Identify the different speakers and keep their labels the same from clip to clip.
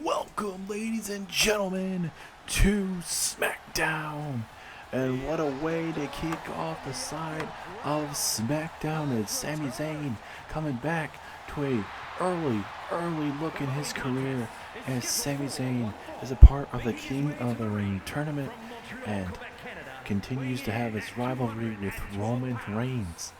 Speaker 1: Welcome, ladies and gentlemen, to SmackDown. And what a way to kick off the side of SmackDown as Sami Zayn coming back to a early look in his career, as Sami Zayn is a part of the King of the Ring tournament and continues to have his rivalry with Roman Reigns.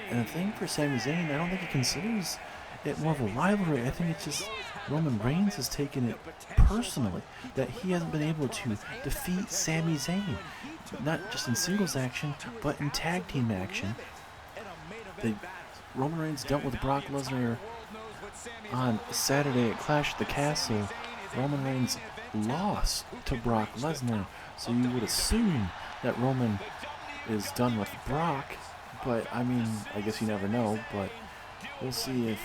Speaker 1: And the thing for Sami Zayn, I don't think he considers it more of a rivalry. I think it's just Roman Reigns has taken it personally that he hasn't been able to defeat Sami Zayn, not just in singles action, but in tag team action. Roman Reigns dealt with Brock Lesnar on Saturday at Clash at the Castle. Roman Reigns lost to Brock Lesnar, so you would assume that Roman is done with Brock, but I mean, I guess you never know, but we'll see if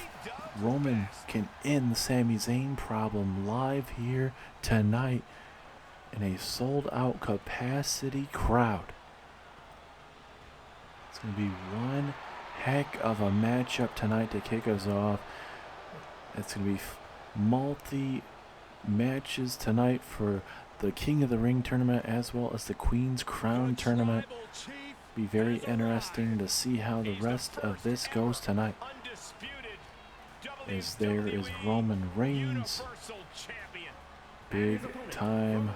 Speaker 1: Roman can end the Sami Zayn problem live here tonight in a sold-out capacity crowd. It's going to be one heck of a matchup tonight to kick us off. It's going to be multi-matches tonight for the King of the Ring tournament as well as the Queen's Crown tournament. Be very interesting to see how the rest of this goes tonight. As there is Roman Reigns, big time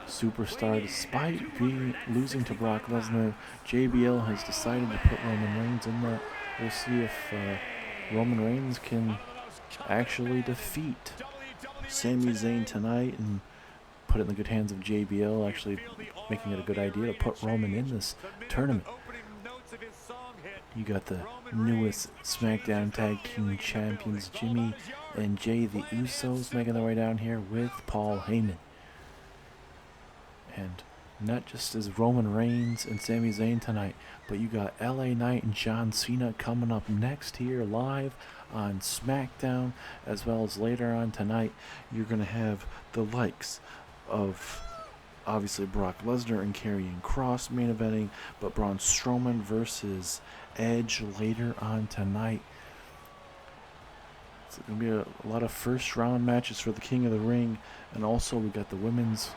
Speaker 1: superstar. Despite losing to Brock Lesnar, JBL has decided to put Roman Reigns in there. We'll see if Roman Reigns can actually defeat Sami Zayn tonight and put it in the good hands of JBL, actually making it a good idea to put Roman in this tournament. You got the newest SmackDown Tag Team Champions, Jimmy and Jay the Usos, making their way down here with Paul Heyman. And not just as Roman Reigns and Sami Zayn tonight, but you got LA Knight and John Cena coming up next here live on SmackDown, as well as later on tonight you're going to have the likes of obviously Brock Lesnar and Karrion Kross main eventing, but Braun Strowman versus Edge later on tonight. It's going to be a lot of first round matches for the King of the Ring, and also we got the Women's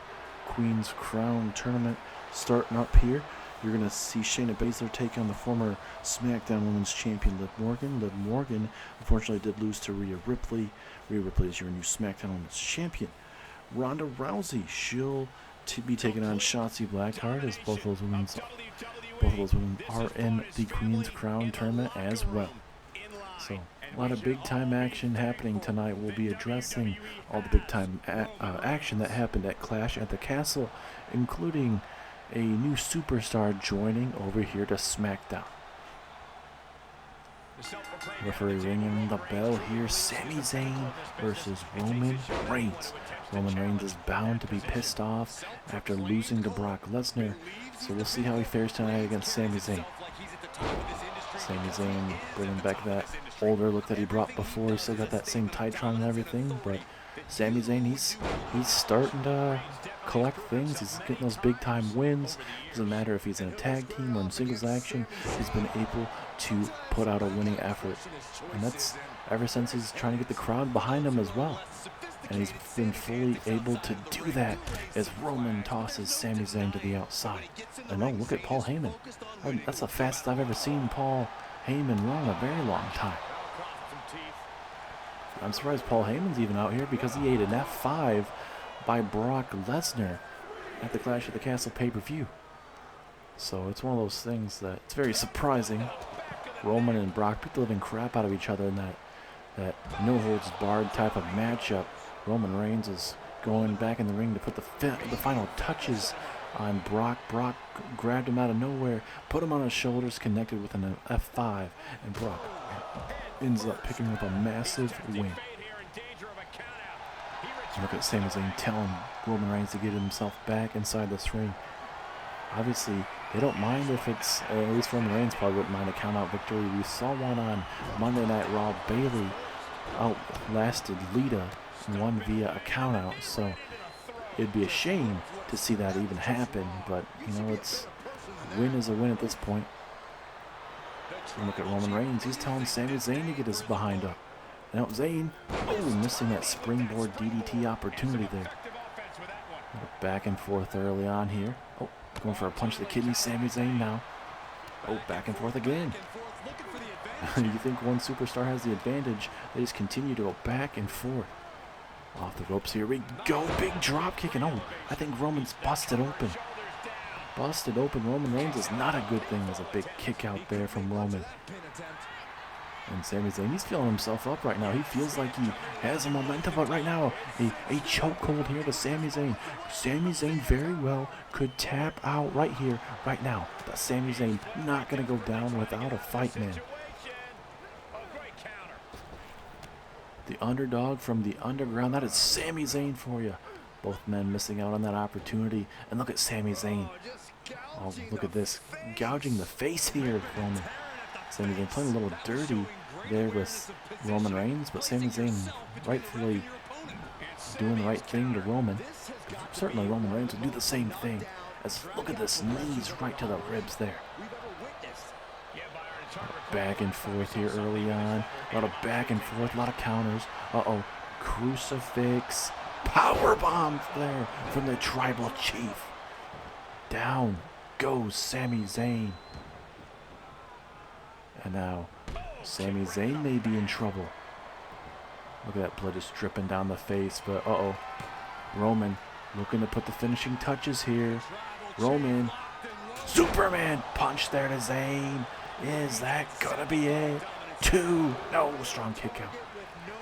Speaker 1: Queen's Crown tournament starting up here. You're going to see Shayna Baszler take on the former SmackDown Women's Champion Liv Morgan. Liv Morgan unfortunately did lose to Rhea Ripley. Rhea Ripley is your new SmackDown Women's Champion. Ronda Rousey, she'll be taking on Shotzi Blackheart, as both of those women are in the Queen's Crown tournament as well. So a lot of big time action happening tonight. We'll be addressing all the big time action that happened at Clash at the Castle, including a new superstar joining over here to SmackDown. Referee ringing the bell here. Sami Zayn versus Roman Reigns. Roman Reigns is bound to be pissed off after losing to Brock Lesnar, so we'll see how he fares tonight against Sami Zayn. Sami Zayn bringing back that older look that he brought before. He's still got that same Titron and everything, but Sami Zayn, he's starting to collect things. He's getting those big time wins. Doesn't matter if he's in a tag team or in singles action, he's been able to put out a winning effort, and that's ever since he's trying to get the crowd behind him as well. And he's been fully able to do that as Roman tosses Sami Zayn to the outside. And oh, look at Paul Heyman. That's the fastest I've ever seen Paul Heyman run in a very long time. I'm surprised Paul Heyman's even out here because he ate an F5 by Brock Lesnar at the Clash at the Castle pay-per-view. So it's one of those things that it's very surprising. Roman and Brock beat the living crap out of each other in that no-holds-barred type of matchup. Roman Reigns is going back in the ring to put the final touches on Brock. Brock grabbed him out of nowhere, put him on his shoulders, connected with an F5, and Brock ends up picking up a massive win. Look at Sami Zayn telling Roman Reigns to get himself back inside this ring. Obviously, they don't mind if it's, at least Roman Reigns probably wouldn't mind a count-out victory. We saw one on Monday Night Raw. Bayley outlasted Lita, won via a count-out, so it'd be a shame to see that even happen, but, you know, it's win is a win at this point. And look at Roman Reigns. He's telling Sami Zayn to get his behind up. Now Zayn, missing that springboard DDT opportunity there. Back and forth early on here. Oh, going for a punch to the kidney. Sami Zayn now. Oh, back and forth again. You think one superstar has the advantage? They just continue to go back and forth. Off the ropes, here we go. Big drop kick, and I think Roman's busted open. Busted open. Roman Reigns is not a good thing. There's a big kick out there from Roman. And Sami Zayn, he's feeling himself up right now. He feels like he has a momentum, but right now, a chokehold here to Sami Zayn. Sami Zayn very well could tap out right here, right now. But Sami Zayn not going to go down without a fight, man. The underdog from the underground. That is Sami Zayn for you. Both men missing out on that opportunity. And look at Sami Zayn. Oh, look at this. Gouging the face here of Roman. Sami Zayn playing a little dirty there with Roman Reigns. But Sami Zayn rightfully doing the right thing to Roman. Certainly Roman Reigns would do the same thing. As look at this. Knees right to the ribs there. Back and forth here early on. A lot of back and forth, a lot of counters. Crucifix. Power bombs there from the Tribal Chief. Down goes Sami Zayn. And now Sami Zayn may be in trouble. Look at that blood just dripping down the face. But Roman looking to put the finishing touches here. Roman. Superman punch there to Zayn. Is that gonna be it? 2. No, strong kick out.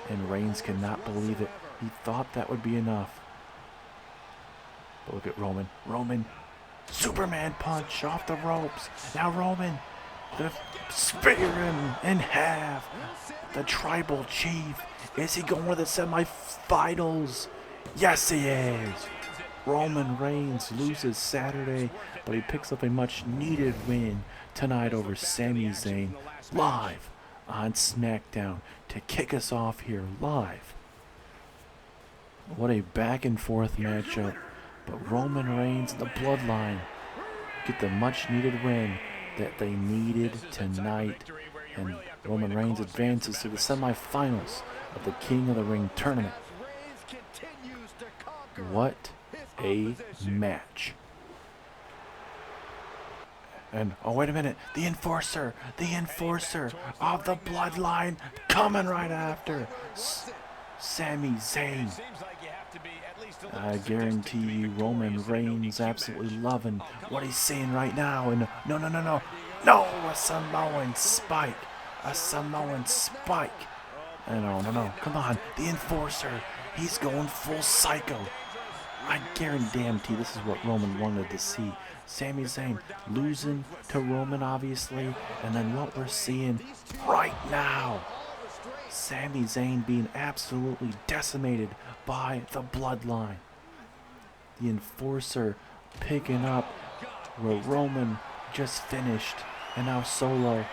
Speaker 1: And Reigns cannot believe it. He thought that would be enough. But look at Roman. Roman. Superman punch off the ropes. Now Roman. The spear him in half. The Tribal Chief. Is he going to the semifinals? Yes, he is. Roman Reigns loses Saturday, but he picks up a much-needed win tonight over Sami Zayn, live on SmackDown to kick us off here live. What a back-and-forth matchup, but Roman Reigns and the Bloodline get the much-needed win that they needed tonight, and Roman Reigns advances to the semifinals of the King of the Ring tournament. What a match. And, wait a minute, the enforcer of the Bloodline coming right after Sami Zayn. I guarantee you Roman Reigns absolutely loving what he's seeing right now. And no, a Samoan spike. And no, come on, the enforcer, he's going full psycho. I guarantee this is what Roman wanted to see. Sami Zayn losing to Roman, obviously, and then what we're seeing right now, Sami Zayn being absolutely decimated by the Bloodline. The enforcer picking up where Roman just finished, and now Solo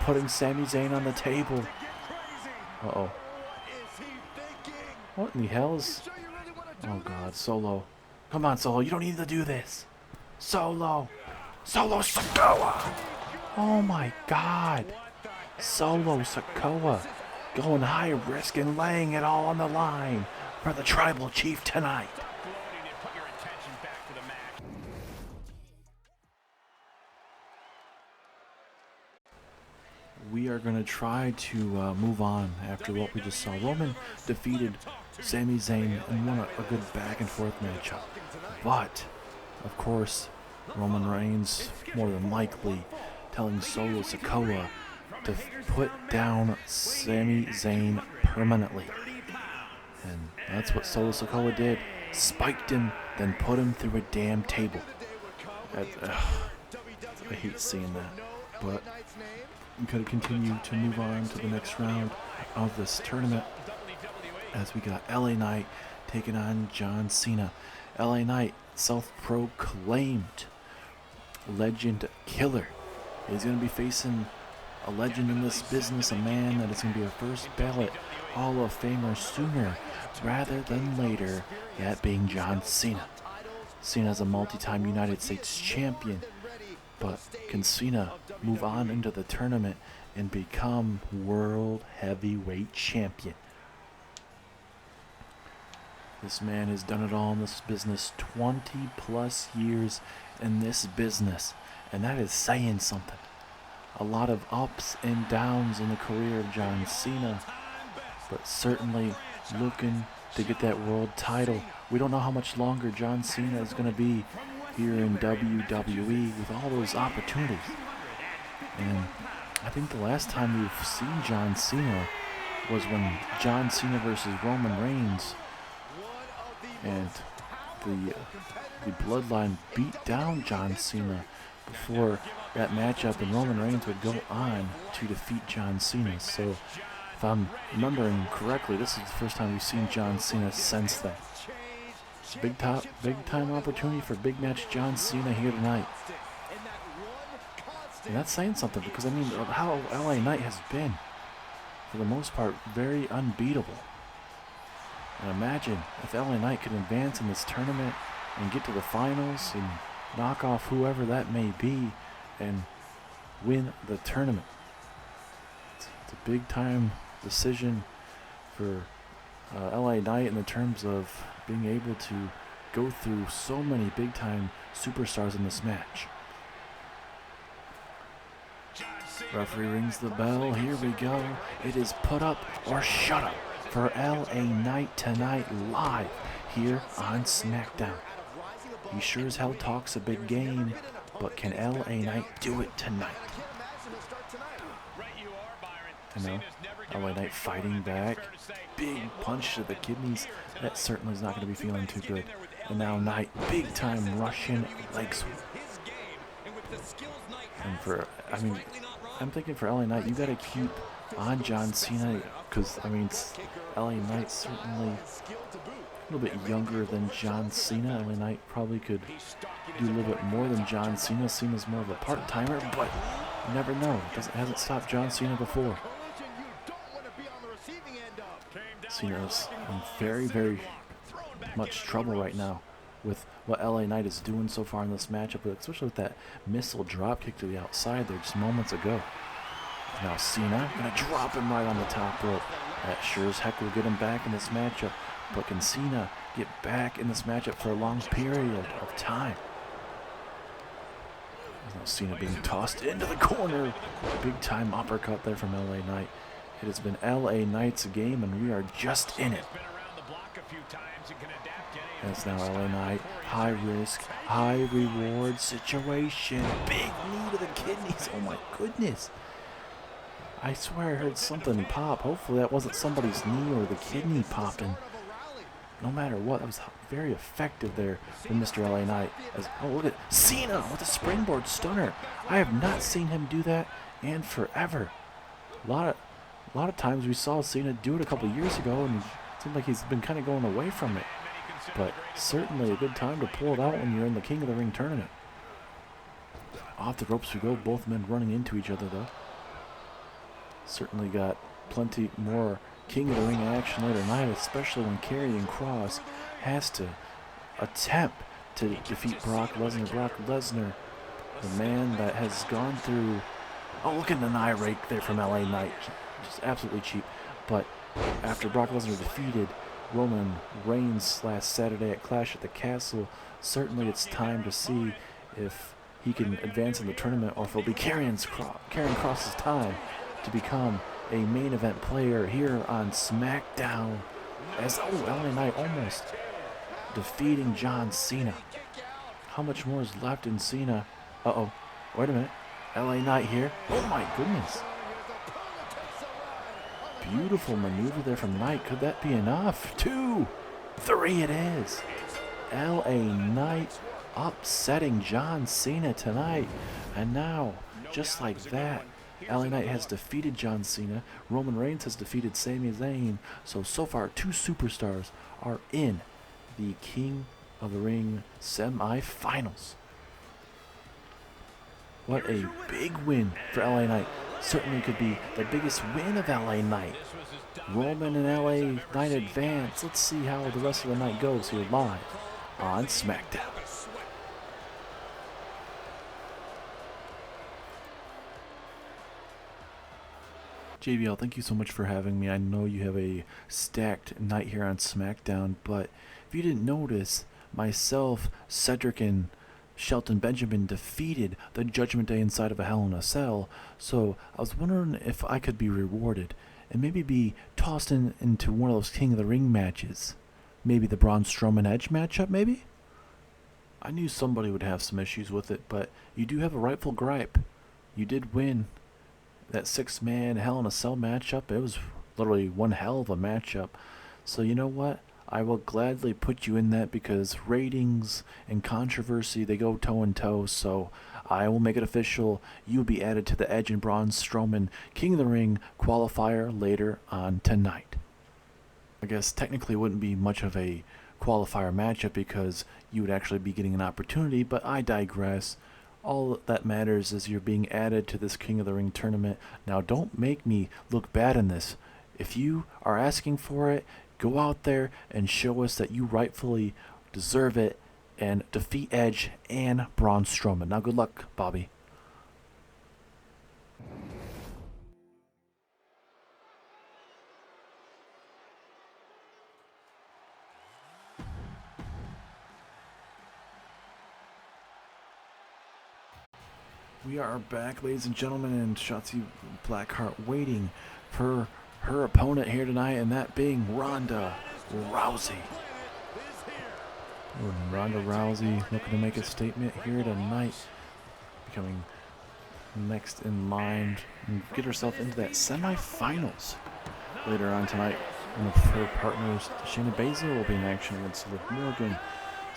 Speaker 1: putting Sami Zayn on the table. What in the hell's... Oh God, Solo. Come on, Solo, you don't need to do this. Solo Sikoa. Oh my God. Solo Sikoa going high risk and laying it all on the line for the Tribal Chief tonight. We are going to try to move on after what we just saw. Roman defeated Sami Zayn and won a good back and forth matchup. But, of course, Roman Reigns more than likely telling Solo Sikoa to put down Sami Zayn permanently. And that's what Solo Sikoa did. Spiked him, then put him through a damn table. I hate seeing that. But we gotta continue to move on to the next round of this tournament as we got LA Knight taking on John Cena. LA Knight, self-proclaimed legend killer. He's going to be facing a legend in this business, a man that is going to be a first ballot Hall of Famer sooner rather than later, that being John Cena. Cena's a multi-time United States champion, but can Cena move on into the tournament and become World Heavyweight Champion. This man has done it all in this business, 20 plus years in this business, and that is saying something. A lot of ups and downs in the career of John Cena, but certainly looking to get that world title. We don't know how much longer John Cena is going to be here in WWE with all those opportunities. And I think the last time we've seen John Cena was when John Cena versus Roman Reigns, and the Bloodline beat down John Cena before that matchup, and Roman Reigns would go on to defeat John Cena. So if I'm remembering correctly, this is the first time we've seen John Cena since then. Big time opportunity for big match John Cena here tonight. And that's saying something, because I mean, how LA Knight has been, for the most part, very unbeatable. And imagine if LA Knight could advance in this tournament and get to the finals and knock off whoever that may be and win the tournament. It's a big time decision for LA Knight in the terms of being able to go through so many big time superstars in this match. Referee rings the bell. Here we go. It is put up or shut up for LA Knight tonight, live here on SmackDown. He sure as hell talks a big game, but can LA Knight do it tonight? I know, LA Knight fighting back. Big punch to the kidneys. That certainly is not going to be feeling too good. And now Knight, big time Russian leg sweep. And I'm thinking for LA Knight, you got to keep on John Cena, because, I mean, LA Knight's certainly a little bit younger than John Cena. LA Knight probably could do a little bit more than John Cena. Cena's more of a part-timer, but you never know. It hasn't stopped John Cena before. Cena's in very, very much trouble right now with what LA Knight is doing so far in this matchup, especially with that missile dropkick to the outside there just moments ago. Now Cena gonna drop him right on the top rope. That sure as heck will get him back in this matchup. But can Cena get back in this matchup for a long period of time? Now Cena being tossed into the corner. Big time uppercut there from LA Knight. It has been LA Knight's game, and we are just in it. That's now LA Knight. High risk, high reward situation. Big knee to the kidneys. Oh my goodness. I swear I heard something pop. Hopefully that wasn't somebody's knee or the kidney popping. No matter what, that was very effective there from Mr. LA Knight. Oh, look at Cena with a springboard stunner. I have not seen him do that in forever. A lot of times we saw Cena do it a couple years ago, and it seemed like he's been kind of going away from it. But certainly a good time to pull it out when you're in the King of the Ring tournament. Off the ropes we go. Both men running into each other, though. Certainly got plenty more King of the Ring action later tonight, especially when Karrion Kross has to attempt to defeat Brock Lesnar. Brock Lesnar, the man that has gone through... Oh, look at the eye rake there from LA Knight. Just absolutely cheap. But after Brock Lesnar defeated Roman Reigns last Saturday at Clash at the Castle, certainly it's time to see if he can advance in the tournament, or if it'll be Karrion Kross's time to become a main event player here on SmackDown. As LA Knight almost defeating John Cena. How much more is left in Cena? Wait a minute. LA Knight here. Oh my goodness. Beautiful maneuver there from Knight. Could that be enough? 2, 3 it is. LA Knight upsetting John Cena tonight. And now, just like that, LA Knight has defeated John Cena. Roman Reigns has defeated Sami Zayn. So far, 2 superstars are in the King of the Ring semi-finals. What a big win for LA Knight. Certainly could be the biggest win of LA Knight. Roman and LA Knight advance. Let's see how the rest of the night goes here live on SmackDown. JVL, thank you so much for having me. I know you have a stacked night here on SmackDown, but if you didn't notice, myself, Cedric, and Shelton Benjamin defeated the Judgment Day inside of a Hell in a Cell, so I was wondering if I could be rewarded and maybe be tossed into one of those King of the Ring matches. Maybe the Braun Strowman Edge matchup, maybe? I knew somebody would have some issues with it, but you do have a rightful gripe. You did win that 6-man Hell in a Cell matchup. It was literally one hell of a matchup. So you know what? I will gladly put you in that because ratings and controversy, they go toe in toe. So I will make it official. You will be added to the Edge and Braun Strowman King of the Ring qualifier later on tonight. I guess technically it wouldn't be much of a qualifier matchup because you would actually be getting an opportunity, but I digress. All that matters is you're being added to this King of the Ring tournament. Now don't make me look bad in this. If you are asking for it, go out there and show us that you rightfully deserve it and defeat Edge and Braun Strowman. Now good luck, Bobby. We are back, ladies and gentlemen, and Shotzi Blackheart waiting for her opponent here tonight, and that being Ronda Rousey. Ronda Rousey looking to make a statement here tonight, becoming next in line and get herself into that semifinals later on tonight. One of her partners, Shayna Baszler, will be in action against Liv Morgan.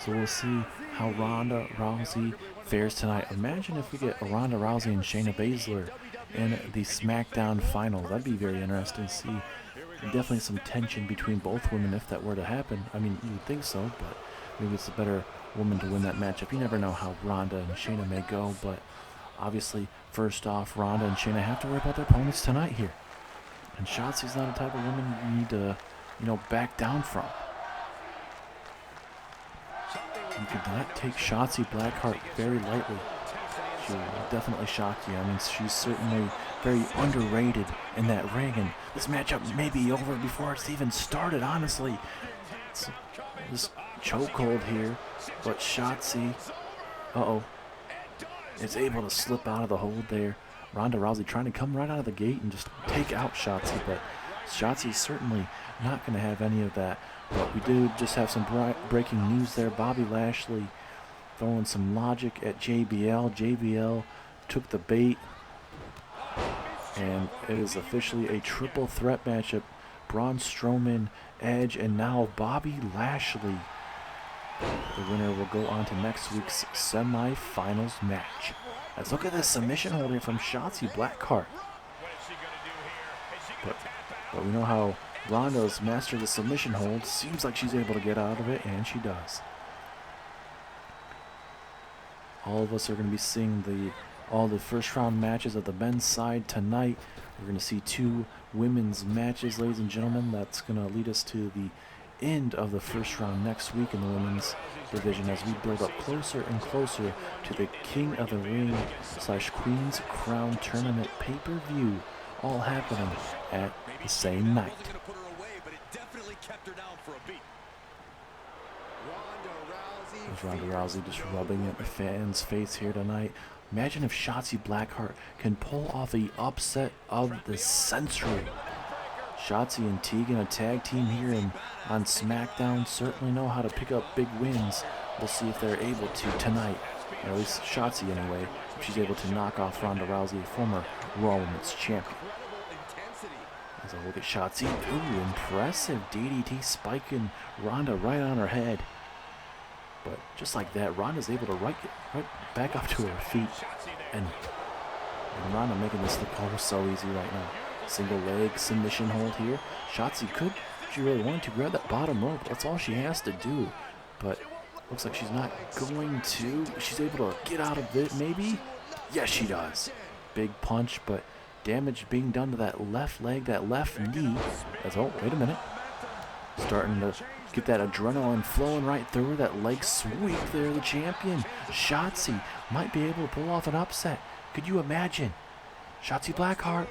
Speaker 1: So we'll see how Ronda Rousey fares tonight. Imagine if we get Ronda Rousey and Shayna Baszler in the SmackDown final. That'd be very interesting to see. Definitely some tension between both women if that were to happen. I mean, you would think so, but maybe it's a better woman to win that matchup. You never know how Ronda and Shayna may go, but obviously, first off, Ronda and Shayna have to worry about their opponents tonight here. And Shotzi's not a type of woman you need to, back down from. You could not take Shotzi Blackheart very lightly. She will definitely shock you. I mean, she's certainly very underrated in that ring, and this matchup may be over before it's even started, honestly. It's this chokehold here, but Shotzi, is able to slip out of the hold there. Ronda Rousey trying to come right out of the gate and just take out Shotzi, but Shotzi's certainly not going to have any of that. But we do just have some breaking news there. Bobby Lashley throwing some logic at JBL. JBL took the bait, and it is officially a triple threat matchup. Braun Strowman, Edge, and now Bobby Lashley. The winner will go on to next week's semi-finals match. Let's look at this submission holder from Shotzi Blackheart. But we know how Ronda's mastered the submission hold. Seems like she's able to get out of it, and she does. All of us are going to be seeing all the first round matches of the men's side tonight. We're going to see 2 women's matches, ladies and gentlemen. That's going to lead us to the end of the first round next week in the women's division as we build up closer and closer to the King of the Ring / Queen's Crown Tournament pay-per-view, all happening at the same night. There's Ronda Rousey just rubbing at the fans' face here tonight. Imagine if Shotzi Blackheart can pull off the upset of the century. Shotzi and Tegan, a tag team here on SmackDown, certainly know how to pick up big wins. We'll see if they're able to tonight, or at least Shotzi anyway, if she's able to knock off Ronda Rousey, a former Raw Women's Champion. As I look at Shotzi, ooh, impressive DDT spiking Ronda right on her head. But just like that, Ronda's able to right back up to her feet, and Ronda making this look so easy right now. Single leg submission hold here. Shotzi could, if she really wanted to, grab that bottom rope. That's all she has to do. But looks like she's not going to. She's able to get out of it, maybe? Yes, she does. Big punch, but damage being done to that left leg, that left knee. Oh, wait a minute. Starting to get that adrenaline flowing right through her. That leg sweep there, the champion. Shotzi might be able to pull off an upset. Could you imagine? Shotzi Blackheart.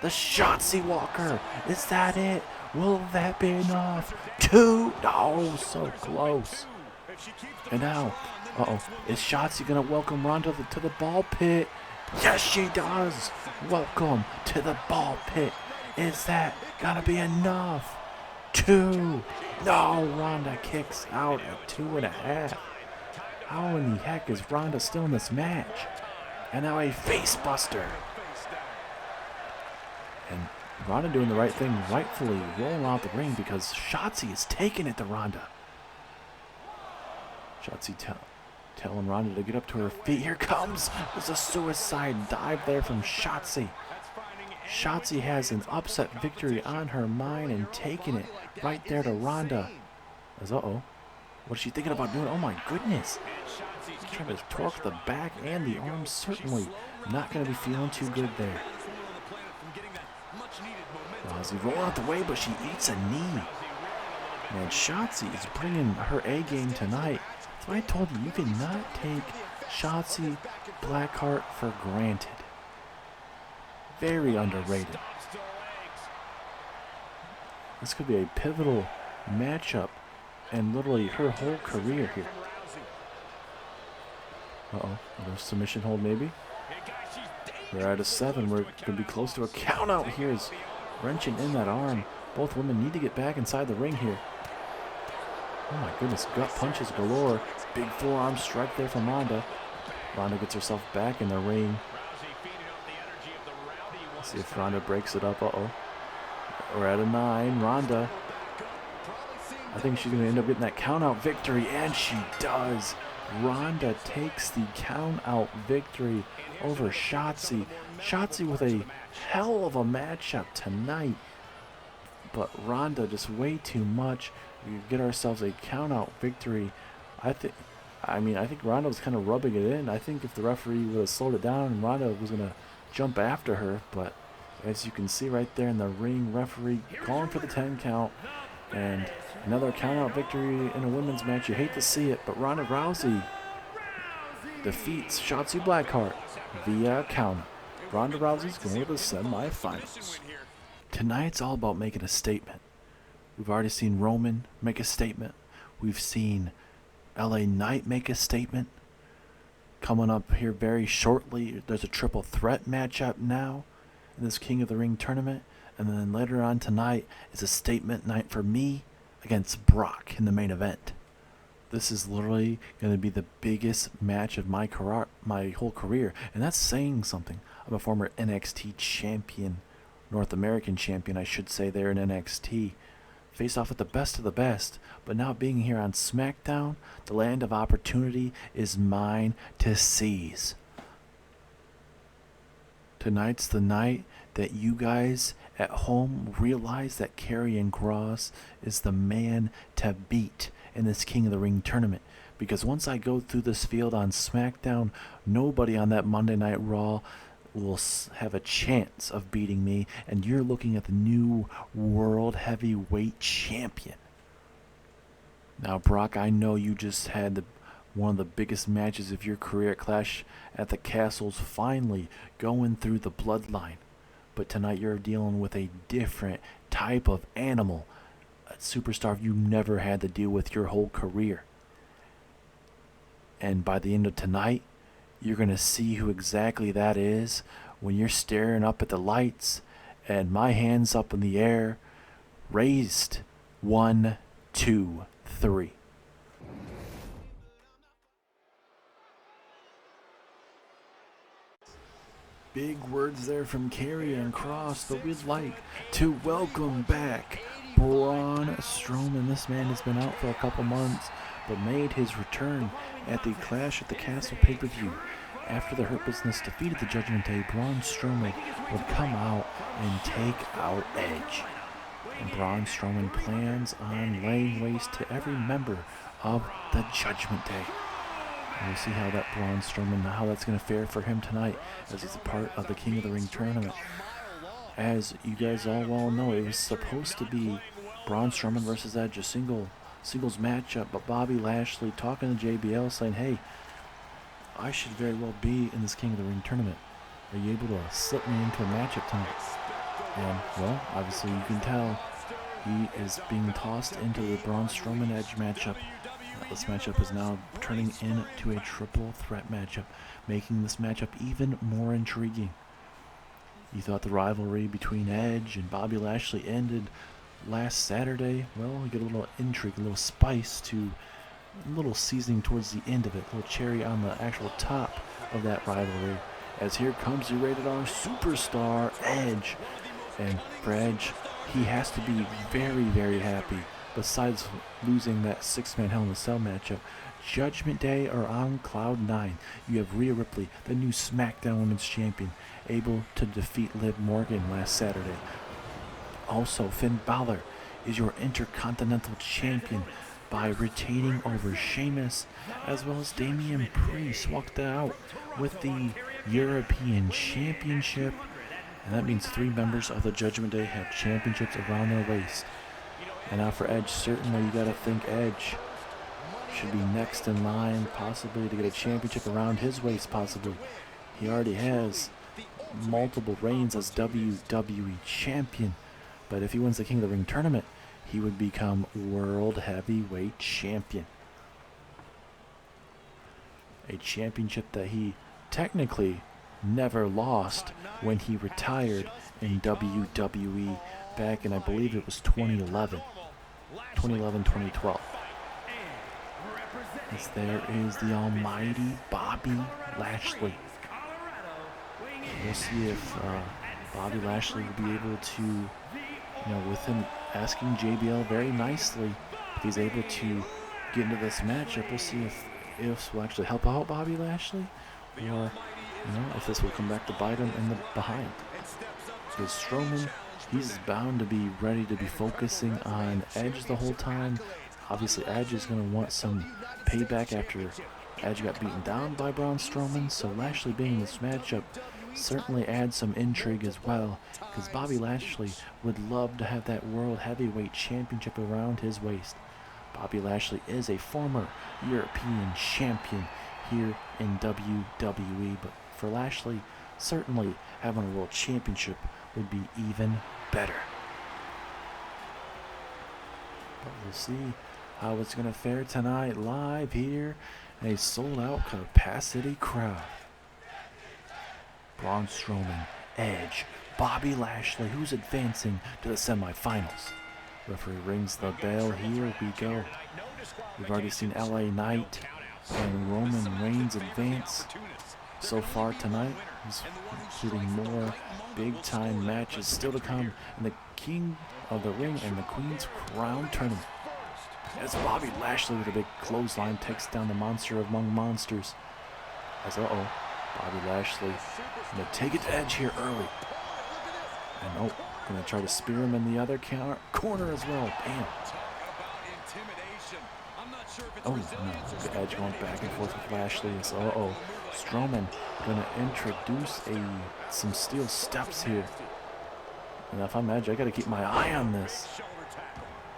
Speaker 1: The Shotzi Walker. Is that it? Will that be enough? 2. No, so close. And now, is Shotzi going to welcome Ronda to the ball pit? Yes, she does. Welcome to the ball pit. Is that going to be enough? 2. No, Ronda kicks out at 2.5. How in the heck is Ronda still in this match? And now a face buster. And Ronda doing the right thing, rightfully rolling out the ring because Shotzi is taking it to Ronda. Shotzi telling Ronda to get up to her feet. Here comes. There's a suicide dive there from Shotzi. Shotzi has an upset victory on her mind and taking it right there to Ronda. As what is she thinking about doing? Oh my goodness. She's trying to torque the back and the arms. Certainly not going to be feeling too good there. Rousey rolling out the way, but she eats a knee. Man, Shotzi is bringing her A game tonight. That's why I told you, you cannot take Shotzi Blackheart for granted. Very underrated. This could be a pivotal matchup and literally her whole career here. Another submission hold maybe. We're at a 7. We're going to be close to a count out here. Is wrenching in that arm. Both women need to get back inside the ring here. Oh my goodness, gut punches galore. Big forearm strike there from Ronda. Ronda gets herself back in the ring. Let's see if Ronda breaks it up. We're at a 9. Ronda, I think she's going to end up getting that count out victory, and she does. Ronda takes the count out victory over Shotzi. Shotzi with a hell of a matchup tonight, but Ronda just way too much. We get ourselves a count out victory. I think Ronda was kind of rubbing it in. I think if the referee would have slowed it down, Ronda was going to jump after her, but as you can see right there in the ring, referee calling for the 10 count, and another count out victory in a women's match. You hate to see it, but Ronda Rousey defeats Shotzi Blackheart via count. Ronda Rousey's going to the semifinals. Tonight's all about making a statement. We've already seen Roman make a statement. We've seen LA Knight make a statement. Coming up here very shortly, there's a triple threat matchup now in this King of the Ring tournament. And then later on tonight is a statement night for me against Brock in the main event. This is literally going to be the biggest match of my whole career. And that's saying something. I'm a former NXT champion, North American champion, I should say, there in NXT. Faced off with the best of the best. But now being here on SmackDown, the land of opportunity is mine to seize. Tonight's the night that you guys at home realize that Karrion Kross is the man to beat in this King of the Ring tournament. Because once I go through this field on SmackDown, nobody on that Monday Night Raw will have a chance of beating me, and you're looking at the new World Heavyweight Champion. Now, Brock, I know you just had one of the biggest matches of your career at Clash at the Castles, finally going through the bloodline. But tonight you're dealing with a different type of animal, a superstar you never had to deal with your whole career. And by the end of tonight, you're going to see who exactly that is when you're staring up at the lights and my hands up in the air, raised 1, 2, 3. Big words there from Karrion Kross, but we'd like to welcome back Braun Strowman. This man has been out for a couple months, but made his return at the Clash at the Castle pay-per-view. After the Hurt Business defeated the Judgement Day, Braun Strowman would come out and take out Edge. And Braun Strowman plans on laying waste to every member of the Judgement Day. And we'll see how that Braun Strowman, how that's going to fare for him tonight as he's a part of the King of the Ring tournament. As you guys all well know, it was supposed to be Braun Strowman versus Edge, a singles matchup, but Bobby Lashley talking to JBL saying, hey, I should very well be in this King of the Ring tournament. Are you able to slip me into a matchup tonight? And, well, obviously you can tell he is being tossed into the Braun Strowman Edge matchup. This matchup is now turning into a triple threat matchup, making this matchup even more intriguing. You thought the rivalry between Edge and Bobby Lashley ended last Saturday. Well, we get a little intrigue, a little spice to a little seasoning towards the end of it, a little cherry on the actual top of that rivalry. As here comes the rated R superstar, Edge. And for Edge, he has to be very, very happy. Besides losing that 6-man Hell in a Cell matchup, Judgment Day are on cloud 9. You have Rhea Ripley, the new SmackDown Women's Champion, able to defeat Liv Morgan last Saturday. Also, Finn Balor is your Intercontinental Champion by retaining over Sheamus, as well as Damian Priest walked out with the European Championship. And that means 3 members of the Judgment Day have championships around their waist. And now for Edge, certainly you got to think Edge should be next in line, possibly to get a championship around his waist, possibly. He already has multiple reigns as WWE Champion. But if he wins the King of the Ring tournament, he would become World Heavyweight Champion. A championship that he technically never lost when he retired in WWE back in, I believe it was 2011, 2012. As there is the almighty Bobby Lashley. We'll see if Bobby Lashley will be able to, with him asking JBL very nicely, if he's able to get into this matchup, we'll see if this will actually help out Bobby Lashley, or if this will come back to bite him in the behind. Because Strowman, he's bound to be ready to be focusing on Edge the whole time. Obviously, Edge is going to want some payback after Edge got beaten down by Braun Strowman. So Lashley being in this matchup certainly adds some intrigue as well, because Bobby Lashley would love to have that World Heavyweight Championship around his waist. Bobby Lashley is a former European champion here in WWE, but for Lashley, certainly having a World Championship would be even better. But we'll see how it's going to fare tonight live here in a sold-out capacity crowd. Braun Strowman, Edge, Bobby Lashley, who's advancing to the semifinals. Referee rings the bell. Here we go. We've already seen LA Knight and Roman Reigns advance so far tonight. He's getting more big-time matches still to come in the King of the Ring and the Queen's Crown Tournament. As Bobby Lashley with a big clothesline takes down the monster among monsters. As Bobby Lashley going to take it to Edge here early. And going to try to spear him in the other corner as well. Bam. Oh no, Edge going back and forth with Lashley. As Strowman going to introduce some steel steps here. And if I'm Edge, I got to keep my eye on this.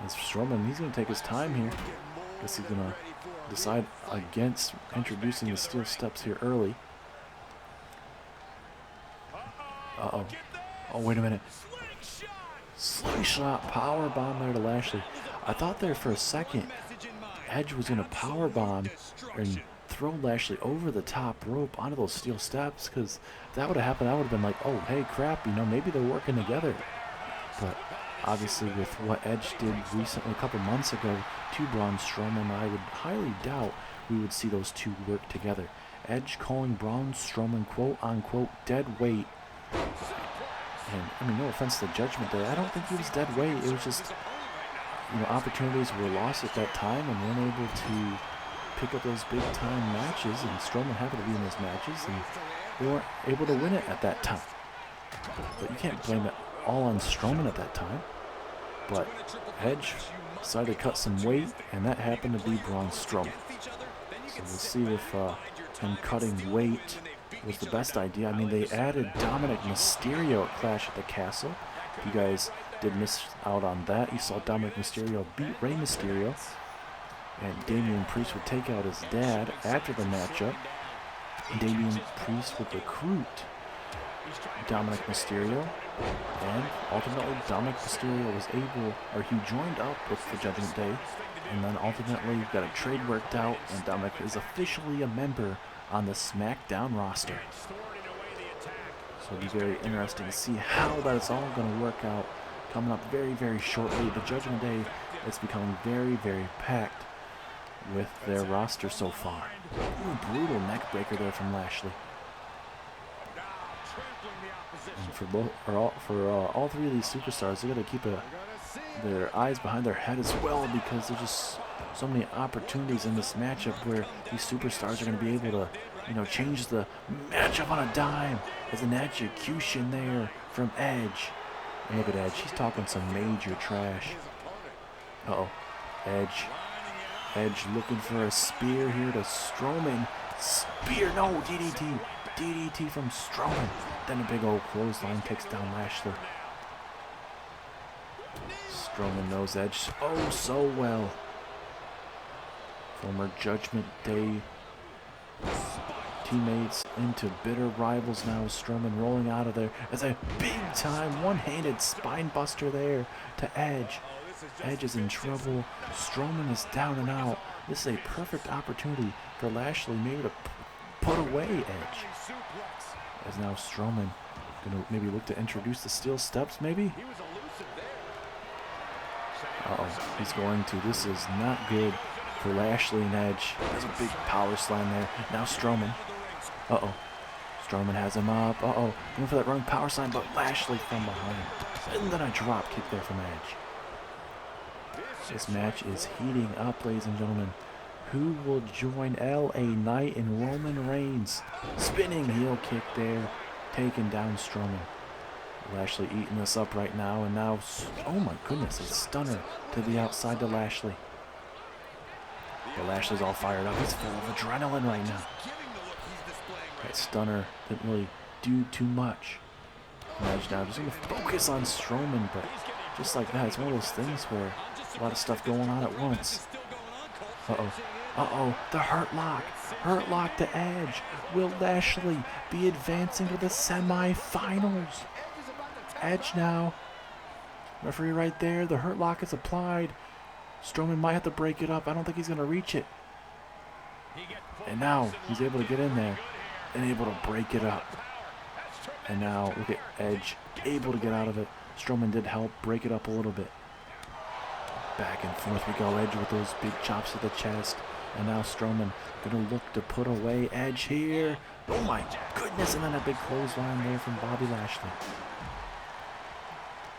Speaker 1: As Strowman, he's going to take his time here. Guess he's going to decide against introducing the steel steps here early. Oh, wait a minute. Slingshot powerbomb there to Lashley. I thought there for a second Edge was going to powerbomb and throw Lashley over the top rope onto those steel steps, because if that would have happened, I would have been like, oh, hey, crap, maybe they're working together. But obviously with what Edge did recently, a couple months ago, to Braun Strowman, I would highly doubt we would see those two work together. Edge calling Braun Strowman, quote-unquote, dead weight. And, no offense to Judgment Day, I don't think he was dead weight. It was just, opportunities were lost at that time and weren't able to pick up those big-time matches, and Strowman happened to be in those matches, and they weren't able to win it at that time. But you can't blame it all on Strowman at that time. But Edge decided to cut some weight, and that happened to be Braun Strowman. So we'll see if him cutting weight was the best idea. They added Dominic Mysterio at Clash at the Castle. If you guys did miss out on that, you saw Dominic Mysterio beat Rey Mysterio, and Damian Priest would take out his dad after the matchup. Damian Priest would recruit Dominic Mysterio And ultimately, Dominic Mysterio was able, or he joined up with the Judgment Day, and then ultimately got a trade worked out, and Dominic is officially a member on the SmackDown roster. So it'll be very interesting to see how that's all going to work out. Coming up very, very shortly, the Judgment Day is becoming very, very packed with their roster so far. Ooh, brutal neck breaker there from Lashley. And for all three of these superstars, they got to keep their eyes behind their head as well, because there's just so many opportunities in this matchup where these superstars are going to be able to, change the matchup on a dime. There's an execution there from Edge. And look at Edge, he's talking some major trash. Uh-oh, Edge looking for a spear here to Strowman. Spear, no, DDT. DDT from Strowman. Then a big old clothesline takes down Lashley. Strowman knows Edge oh so well. Former Judgment Day teammates into bitter rivals now. Strowman rolling out of there as a big time one-handed spine buster there to Edge. Edge is in trouble. Strowman is down and out. This is a perfect opportunity for Lashley maybe to put away Edge. As now Strowman going to maybe look to introduce the steel steps maybe. Uh-oh, he's going to. This is not good for Lashley and Edge. There's a big power slam there. Now Strowman. Uh-oh. Strowman has him up. Uh-oh. Going for that running power slam, but Lashley from behind. And then a drop kick there from Edge. This match is heating up, ladies and gentlemen. Who will join LA Knight and Roman Reigns? Spinning heel kick there, taking down Strowman. Lashley eating this up right now, and now, oh my goodness, a stunner to the outside to Lashley. But Lashley's all fired up. He's full of adrenaline right now. That stunner didn't really do too much. Edge now just going to focus on Strowman, but just like that, it's one of those things where a lot of stuff going on at once. Uh-oh. Uh-oh, the Hurt Lock. Hurt Lock to Edge. Will Lashley be advancing to the semifinals? Edge now. Referee right there. The Hurt Lock is applied. Strowman might have to break it up. I don't think he's going to reach it. And now he's able to get in there and able to break it up. And now look at Edge able to get out of it. Strowman did help break it up a little bit. Back and forth we go. Edge with those big chops to the chest. And now Strowman going to look to put away Edge here. Oh my goodness. And then a big clothesline there from Bobby Lashley.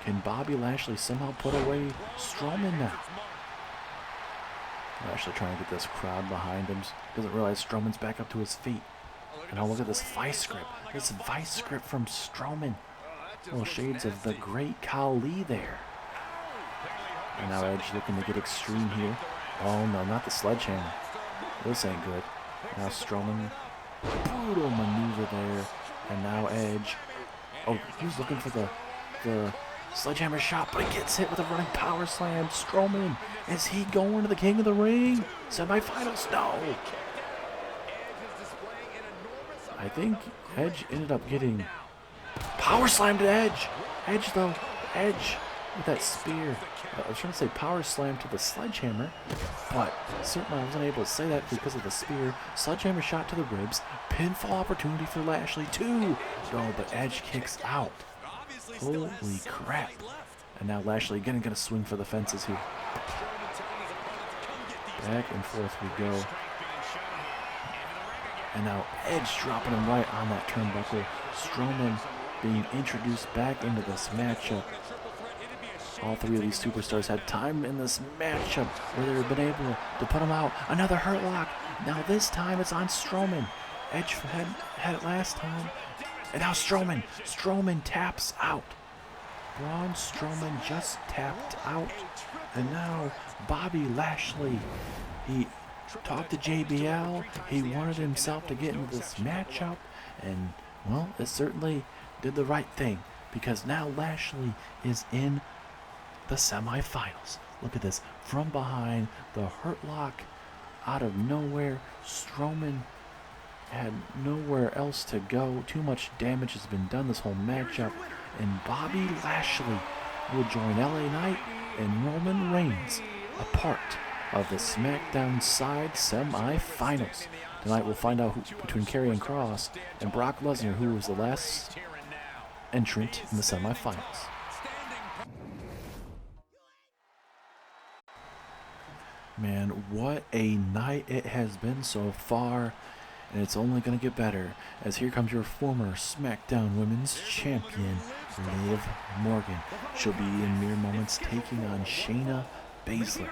Speaker 1: Can Bobby Lashley somehow put away Strowman now? Lashley trying to get this crowd behind him. Doesn't realize Strowman's back up to his feet. And now look at this vice grip. This vice grip from Strowman. Little shades of the great Khali there. And now Edge looking to get extreme here. Oh no, not the sledgehammer. This ain't good. Now Strowman, brutal maneuver there. And now Edge. Oh, he's looking for the sledgehammer shot, but he gets hit with a running power slam. Strowman, is he going to the King of the Ring? Semifinals? No. I think Edge ended up getting power slammed to Edge. Edge though, Edge with that spear. I was trying to say power slam to the sledgehammer, but certainly I wasn't able to say that because of the spear. Sledgehammer shot to the ribs. Pinfall opportunity for Lashley too. No, but Edge kicks out. Holy crap. And now Lashley again going to swing for the fences here. Back and forth we go. And now Edge dropping him right on that turnbuckle. Strowman being introduced back into this matchup. All three of these superstars had time in this matchup where they've been able to put him out. Another Hurt Lock. Now this time it's on Strowman. Edge had it last time. And now Strowman. Strowman taps out. Braun Strowman just tapped out. And now Bobby Lashley. He talked to JBL. He wanted himself to get into this matchup. And, well, it certainly did the right thing. Because now Lashley is in the semifinals. Look at this. From behind, the Hurt Lock out of nowhere. Strowman had nowhere else to go. Too much damage has been done this whole matchup. and Bobby Lashley will join LA Knight and Roman Reigns, a part of the SmackDown side semi-finals. Tonight we'll find out who, between Karrion Kross and Brock Lesnar, who was the last entrant in the semi-finals. Man, what a night it has been so far, and it's only going to get better, as here comes your former SmackDown Women's Champion, Liv Morgan. She'll be in mere moments taking on Shayna Baszler.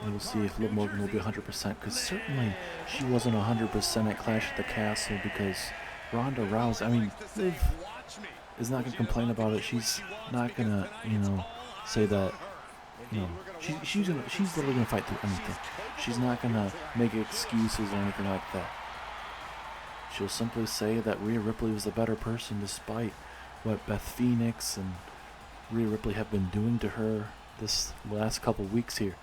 Speaker 1: And we'll see if Liv Morgan will be 100%, because certainly she wasn't 100% at Clash at the Castle, because Ronda Rousey, I mean, Liv is not going to complain about it. She's not going to, say that, she's literally going to fight through anything. She's not going to make excuses or anything like that. She'll simply say that Rhea Ripley was the better person, despite what Beth Phoenix and Rhea Ripley have been doing to her this last couple weeks here.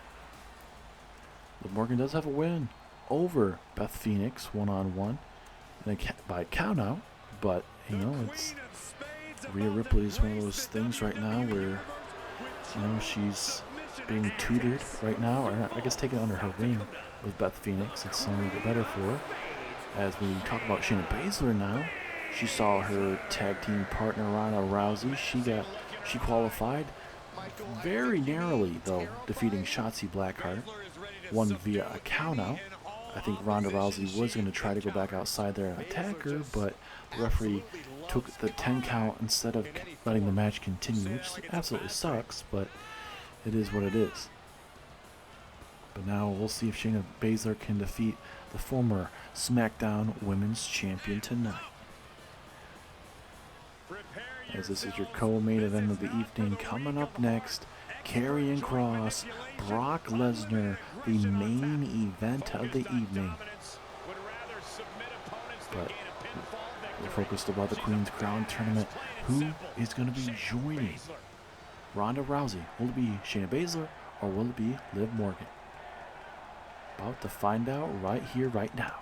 Speaker 1: Liv Morgan does have a win over Beth Phoenix one-on-one by count-out, but, it's Rhea Ripley is one of those things right now where, she's being tutored right now, or I guess taken under her wing with Beth Phoenix. It's only get better for her. As we talk about Shayna Baszler now, she saw her tag team partner Ronda Rousey. She qualified very narrowly, though, defeating Shotzi Blackheart, won via a countout. I think Ronda Rousey was going to try to go back outside there and attack her, but the referee took the 10 count instead of letting the match continue, which absolutely sucks, but it is what it is. But now we'll see if Shayna Baszler can defeat the former SmackDown Women's Champion tonight. As this is your co-main event of the evening, coming up next, Karrion Kross, Brock Lesnar, the main event of the evening. But we're focused about the Queen's Crown Tournament. Who is going to be joining Ronda Rousey? Will it be Shayna Baszler or will it be Liv Morgan? About to find out right here, right now.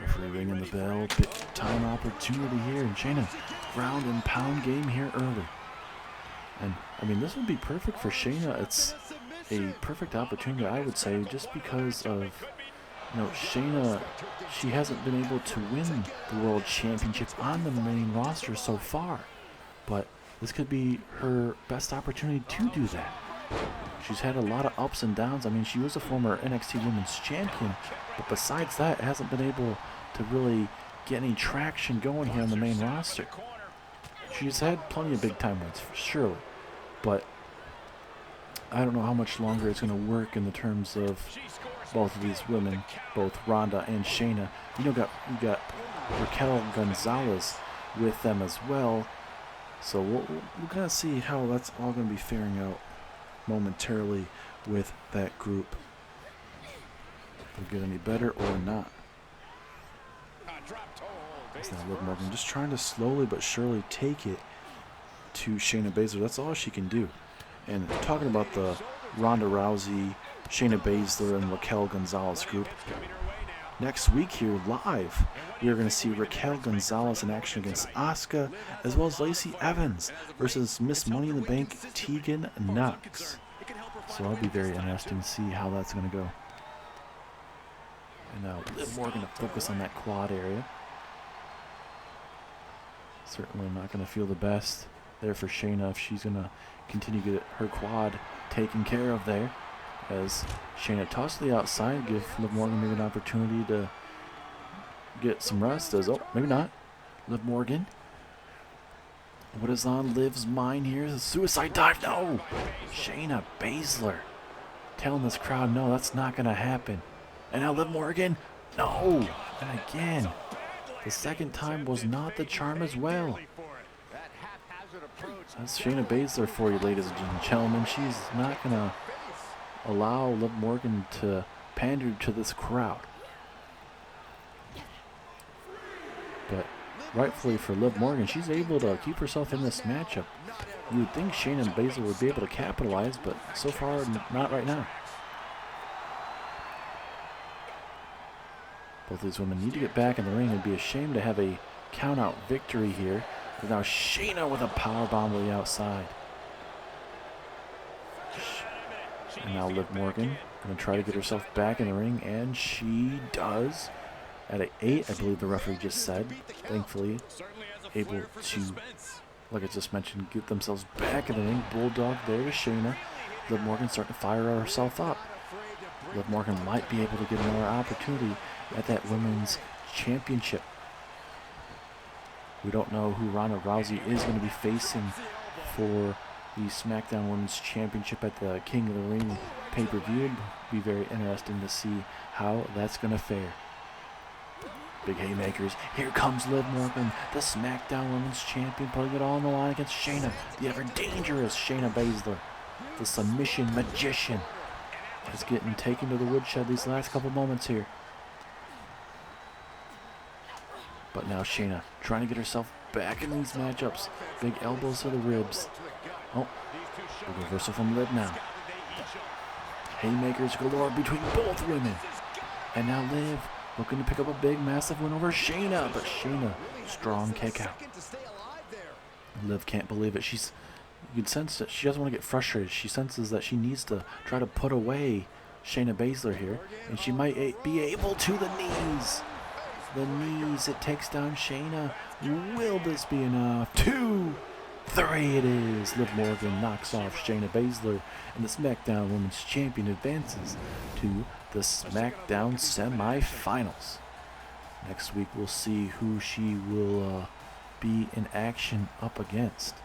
Speaker 1: Referee ringing the bell. Big time opportunity here. And Shayna, ground and pound game here early. And, this would be perfect for Shayna. It's a perfect opportunity, I would say, just because of, Shayna, she hasn't been able to win the World Championship on the main roster so far. But this could be her best opportunity to do that. She's had a lot of ups and downs. She was a former NXT Women's Champion, but besides that, hasn't been able to really get any traction going here on the main roster. She's had plenty of big-time wins, surely, but I don't know how much longer it's going to work in the terms of both of these women, both Ronda and Shayna. You got Raquel Gonzalez with them as well, so we're going to see how that's all going to be faring out momentarily with that group. If they'll get any better or not. It's now Liv Morgan just trying to slowly but surely take it to Shayna Baszler. That's all she can do. And talking about the Ronda Rousey, Shayna Baszler, and Raquel Gonzalez group, next week here live, we are going to see Raquel Gonzalez in action against Asuka, as well as Lacey Evans versus Miss Money in the Bank Tegan Knox. So that'll be very interesting to see how that's going to go. And now Liv Morgan to focus on that quad area. Certainly not going to feel the best there for Shayna if she's going to continue to get her quad taken care of there. As Shayna tosses to the outside, give Liv Morgan maybe an opportunity to get some rest. Maybe not. Liv Morgan. What is on Liv's mind here? The suicide dive. No! Shayna Baszler telling this crowd, no, that's not going to happen. And now Liv Morgan. No! And again. The second time was not the charm as well. That's Shayna Baszler for you, ladies and gentlemen. She's not going to allow Liv Morgan to pander to this crowd. But rightfully for Liv Morgan, she's able to keep herself in this matchup. You would think Shayna Baszler would be able to capitalize, but so far, not right now. Both these women need to get back in the ring. It'd be a shame to have a count-out victory here. And now Shayna with a powerbomb to the outside. And now Liv Morgan going to try to get herself back in the ring, and she does. At an 8, I believe the referee just said. Thankfully, able to, like I just mentioned, get themselves back in the ring. Bulldog there to Shayna. Liv Morgan starting to fire herself up. Liv Morgan might be able to get another opportunity at that women's championship. We don't know who Ronda Rousey is going to be facing for the SmackDown Women's Championship at the King of the Ring pay-per-view. It'll be very interesting to see how that's going to fare. Big haymakers. Here comes Liv Morgan, the SmackDown Women's Champion, putting it all on the line against Shayna, the ever-dangerous Shayna Baszler, the submission magician. Is getting taken to the woodshed these last couple moments here. But now Shayna trying to get herself back in these matchups. Big elbows to the ribs. Oh, big reversal from Liv now. Haymakers galore between both women. And now Liv looking to pick up a big, massive win over Shayna. But Shayna, strong kick out. Liv can't believe it. You can sense that she doesn't want to get frustrated. She senses that she needs to try to put away Shayna Baszler here. And she might be able to. The knees. The knees. It takes down Shayna. Will this be enough? 2, 3 it is. Liv Morgan knocks off Shayna Baszler. And the SmackDown Women's Champion advances to the SmackDown semi-finals. Next week we'll see who she will be in action up against.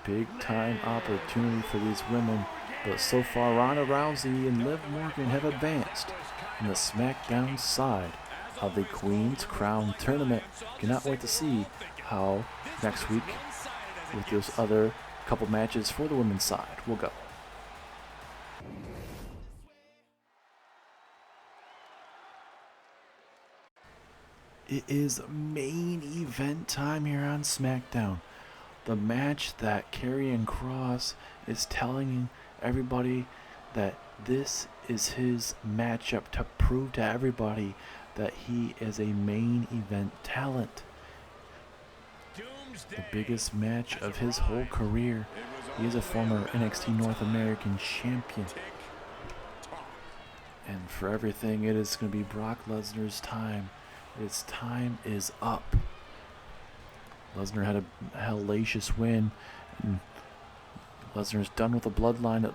Speaker 1: Big time opportunity for these women, but so far Ronda Rousey and Liv Morgan have advanced in the SmackDown side of the Queen's Crown Tournament. Cannot wait to see how next week with those other couple matches for the women's side will go. It is main event time here on SmackDown. The match that Karrion Kross is telling everybody that this is his matchup to prove to everybody that he is a main event talent. The biggest match of his whole career. He is a former NXT North American champion. And for everything, it is going to be Brock Lesnar's time. His time is up. Lesnar had a hellacious win. And Lesnar's done with the bloodline,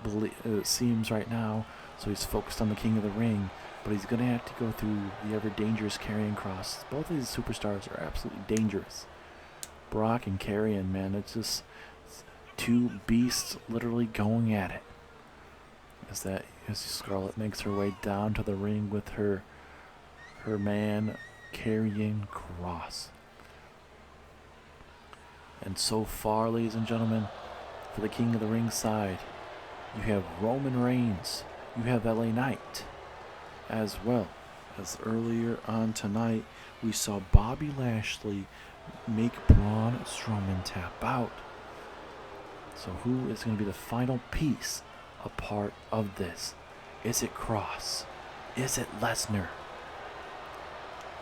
Speaker 1: it seems, right now. So he's focused on the King of the Ring. But he's going to have to go through the ever-dangerous Karrion Kross. Both of these superstars are absolutely dangerous. Brock and Karrion, man, it's just two beasts literally going at it. As Scarlett makes her way down to the ring with her man, Karrion Kross. And so far, ladies and gentlemen, for the King of the Ring side, you have Roman Reigns, you have LA Knight, as well as earlier on tonight, we saw Bobby Lashley make Braun Strowman tap out. So who is going to be the final piece a part of this? Is it Kross? Is it Lesnar?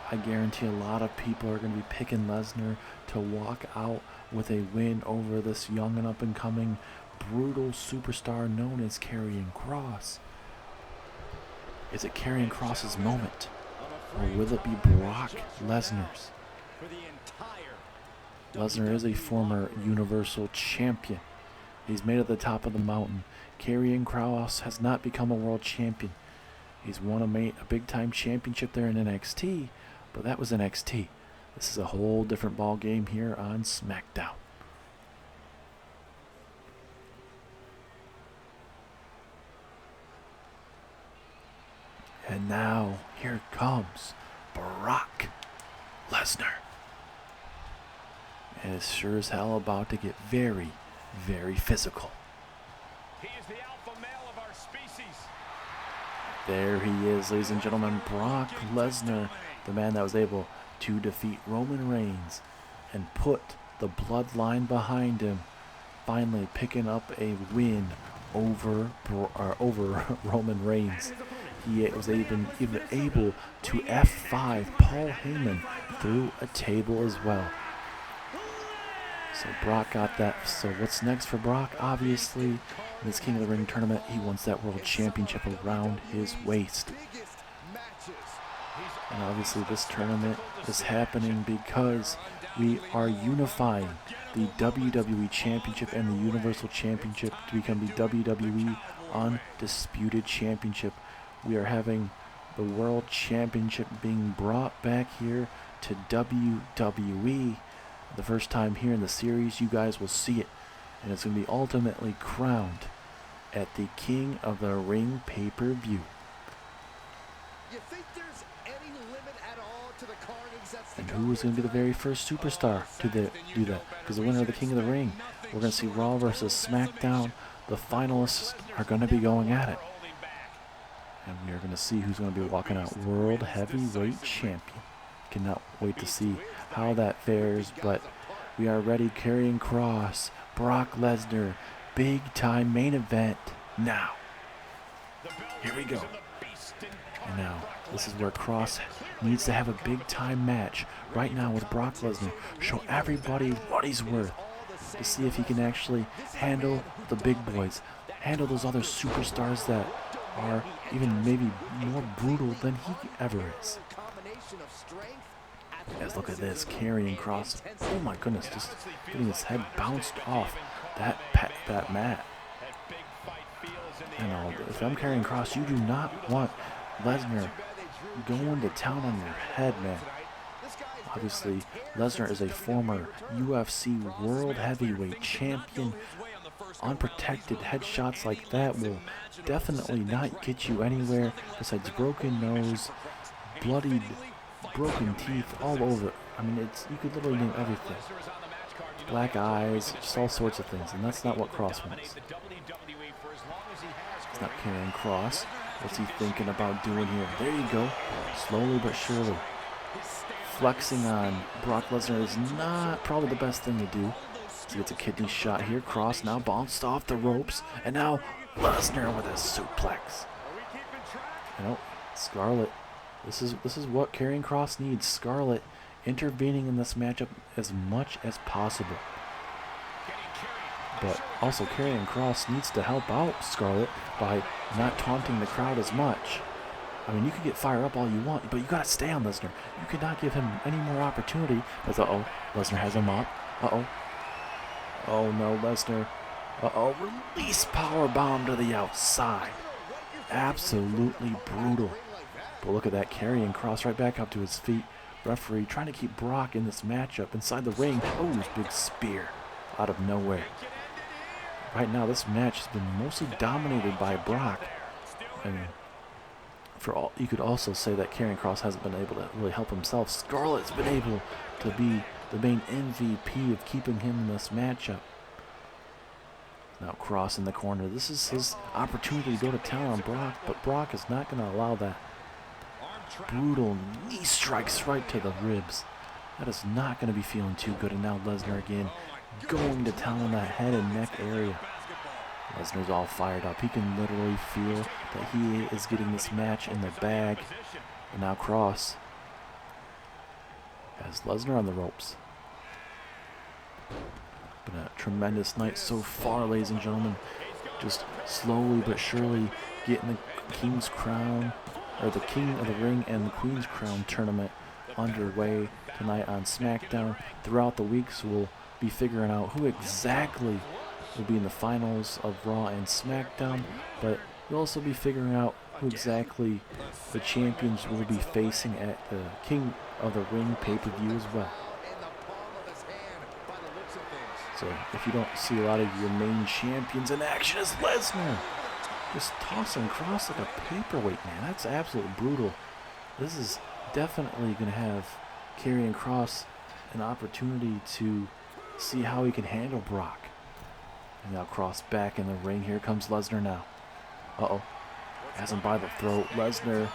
Speaker 1: I guarantee a lot of people are going to be picking Lesnar to walk out with a win over this young and up-and-coming brutal superstar known as Karrion Kross. Is it Karrion Kross's moment? Or will it be Brock Lesnar's? Lesnar is a former Universal Champion. He's made at the top of the mountain. Karrion Kross has not become a world champion. He's won a big-time championship there in NXT, but that was NXT. This is a whole different ball game here on SmackDown. And now, here comes Brock Lesnar. And it's sure as hell about to get very, very physical.
Speaker 2: He is the alpha male of our species.
Speaker 1: There he is, ladies and gentlemen, Brock Lesnar, the man that was able to defeat Roman Reigns and put the bloodline behind him, finally picking up a win over Roman Reigns. he was even able to F5 Paul Heyman through a table as well. So Brock got that. So what's next for Brock? Obviously, in this King of the Ring tournament, he wants that World Championship around his waist. And obviously this tournament is happening because we are unifying the WWE Championship and the Universal Championship to become the WWE Undisputed Championship. We are having the World Championship being brought back here to WWE. The first time here in the series, you guys will see it. And it's going to be ultimately crowned at the King of the Ring pay-per-view. And who is going to be the very first superstar to do that? Because the winner of the King of the Ring, we're going to see Raw versus SmackDown. The finalists are going to be going at it. And we are going to see who's going to be walking out World Heavyweight Champion. Cannot wait to see how that fares, but we are ready. Karrion Kross, Brock Lesnar, big time main event now. Here we go. And now, this is where Kross needs to have a big time match right now with Brock Lesnar. Show everybody what he's worth to see if he can actually handle the big boys, handle those other superstars that are even maybe more brutal than he ever is. Guys, look at this, Karrion Kross. Oh my goodness, just getting his head bounced off that mat. You know, if I'm Karrion Kross, you do not want Lesnar going to town on your head, man. Obviously, Lesnar is a former UFC World Heavyweight Champion. Unprotected headshots like that will definitely not get you anywhere besides broken nose, bloodied, broken teeth all over. I mean, you could literally name everything. Black eyes, just all sorts of things, and that's not what Kross wants. It's not Karrion Kross. What's he thinking about doing here? There you go. Slowly but surely. Flexing on Brock Lesnar is not probably the best thing to do. So he gets a kidney shot here. Kross now bounced off the ropes. And now Lesnar with a suplex. You know, Scarlett. This is what Karrion Kross needs. Scarlett intervening in this matchup as much as possible. But also Karrion Kross needs to help out Scarlett by not taunting the crowd as much. I mean, you can get fired up all you want, but you gotta stay on Lesnar. You cannot give him any more opportunity. As Lesnar has him up. Oh no, Lesnar. Release powerbomb to the outside. Absolutely brutal. But look at that, Karrion Kross right back up to his feet. Referee trying to keep Brock in this matchup inside the ring. Oh, his big spear out of nowhere. Right now, this match has been mostly dominated by Brock. I mean, you could also say that Karrion Kross hasn't been able to really help himself. Scarlett's been able to be the main MVP of keeping him in this matchup. Now Kross in the corner. This is his opportunity to go to town on Brock, but Brock is not going to allow that. Brutal knee strikes right to the ribs. That is not going to be feeling too good. And now Lesnar again going to town on that head and neck area. Lesnar's all fired up. He can literally feel that he is getting this match in the bag. And now Kross has Lesnar on the ropes. Been a tremendous night so far, ladies and gentlemen. Just slowly but surely getting the King's Crown, or the King of the Ring and the Queen's Crown tournament underway tonight on SmackDown. Throughout the weeks, we'll be figuring out who exactly will be in the finals of Raw and SmackDown, but we'll also be figuring out who exactly the champions will be facing at the King of the Ring pay-per-view as well. So if you don't see a lot of your main champions in action, as Lesnar just tossing Kross like a paperweight, man. That's absolutely brutal. This is definitely going to have Karrion Kross an opportunity to see how he can handle Brock. And now Kross back in the ring. Here comes Lesnar now. Has him by the throat. Lesnar.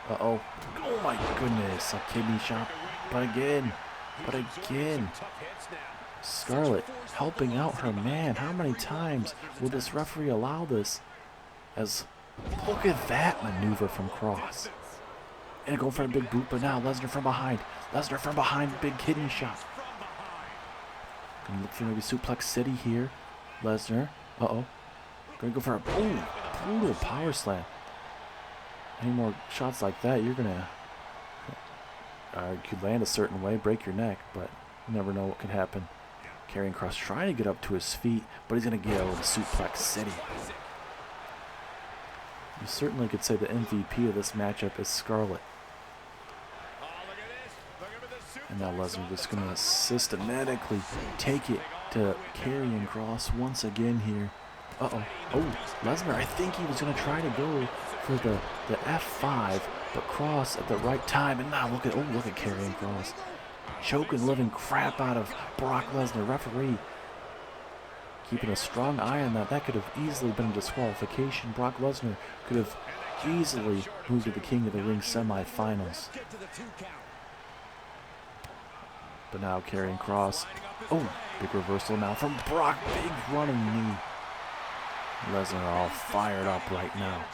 Speaker 1: Oh my goodness. A kidney shot. But again. Scarlett helping out her man. How many times will this referee allow this? As Look at that maneuver from Kross. And go for a big boot, but now Lesnar from behind. Lesnar from behind, big kidney shot. Gonna look for maybe Suplex City here. Lesnar, gonna go for a brutal power slam. Any more shots like that, you're gonna could land a certain way, break your neck, but you never know what could happen. Karrion Kross trying to get up to his feet, but he's gonna get over the Suplex City. You certainly could say the MVP of this matchup is Scarlett. And now Lesnar just going to systematically take it to Karrion Kross once again here. Oh, Lesnar, I think he was going to try to go for the F5, but Kross at the right time. And now look at Karrion Kross. Choking the living crap out of Brock Lesnar. Referee keeping a strong eye on that. That could have easily been a disqualification. Brock Lesnar could have easily moved to the King of the Ring semifinals. But now Karrion Kross. Big reversal now from Brock. Big running knee. Lesnar all fired up right now.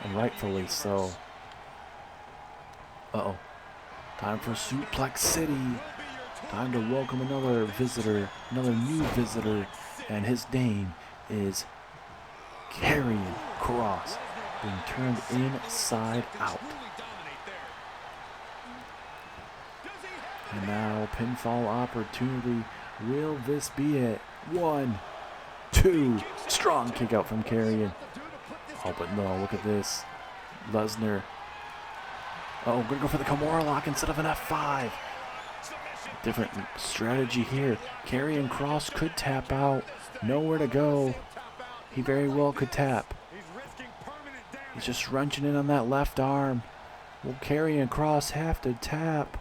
Speaker 1: And rightfully so. Time for Suplex City. Time to welcome another visitor. Another new visitor. And his name is Karrion Kross, being turned inside out. And now pinfall opportunity. Will this be it? 1, 2. Strong kick out from Karrion. But no, look at this. Lesnar. Gonna go for the Kimura lock instead of an F5. Different strategy here. Karrion Kross could tap out. Nowhere to go. He very well could tap. He's just wrenching in on that left arm. Will Karrion Kross have to tap?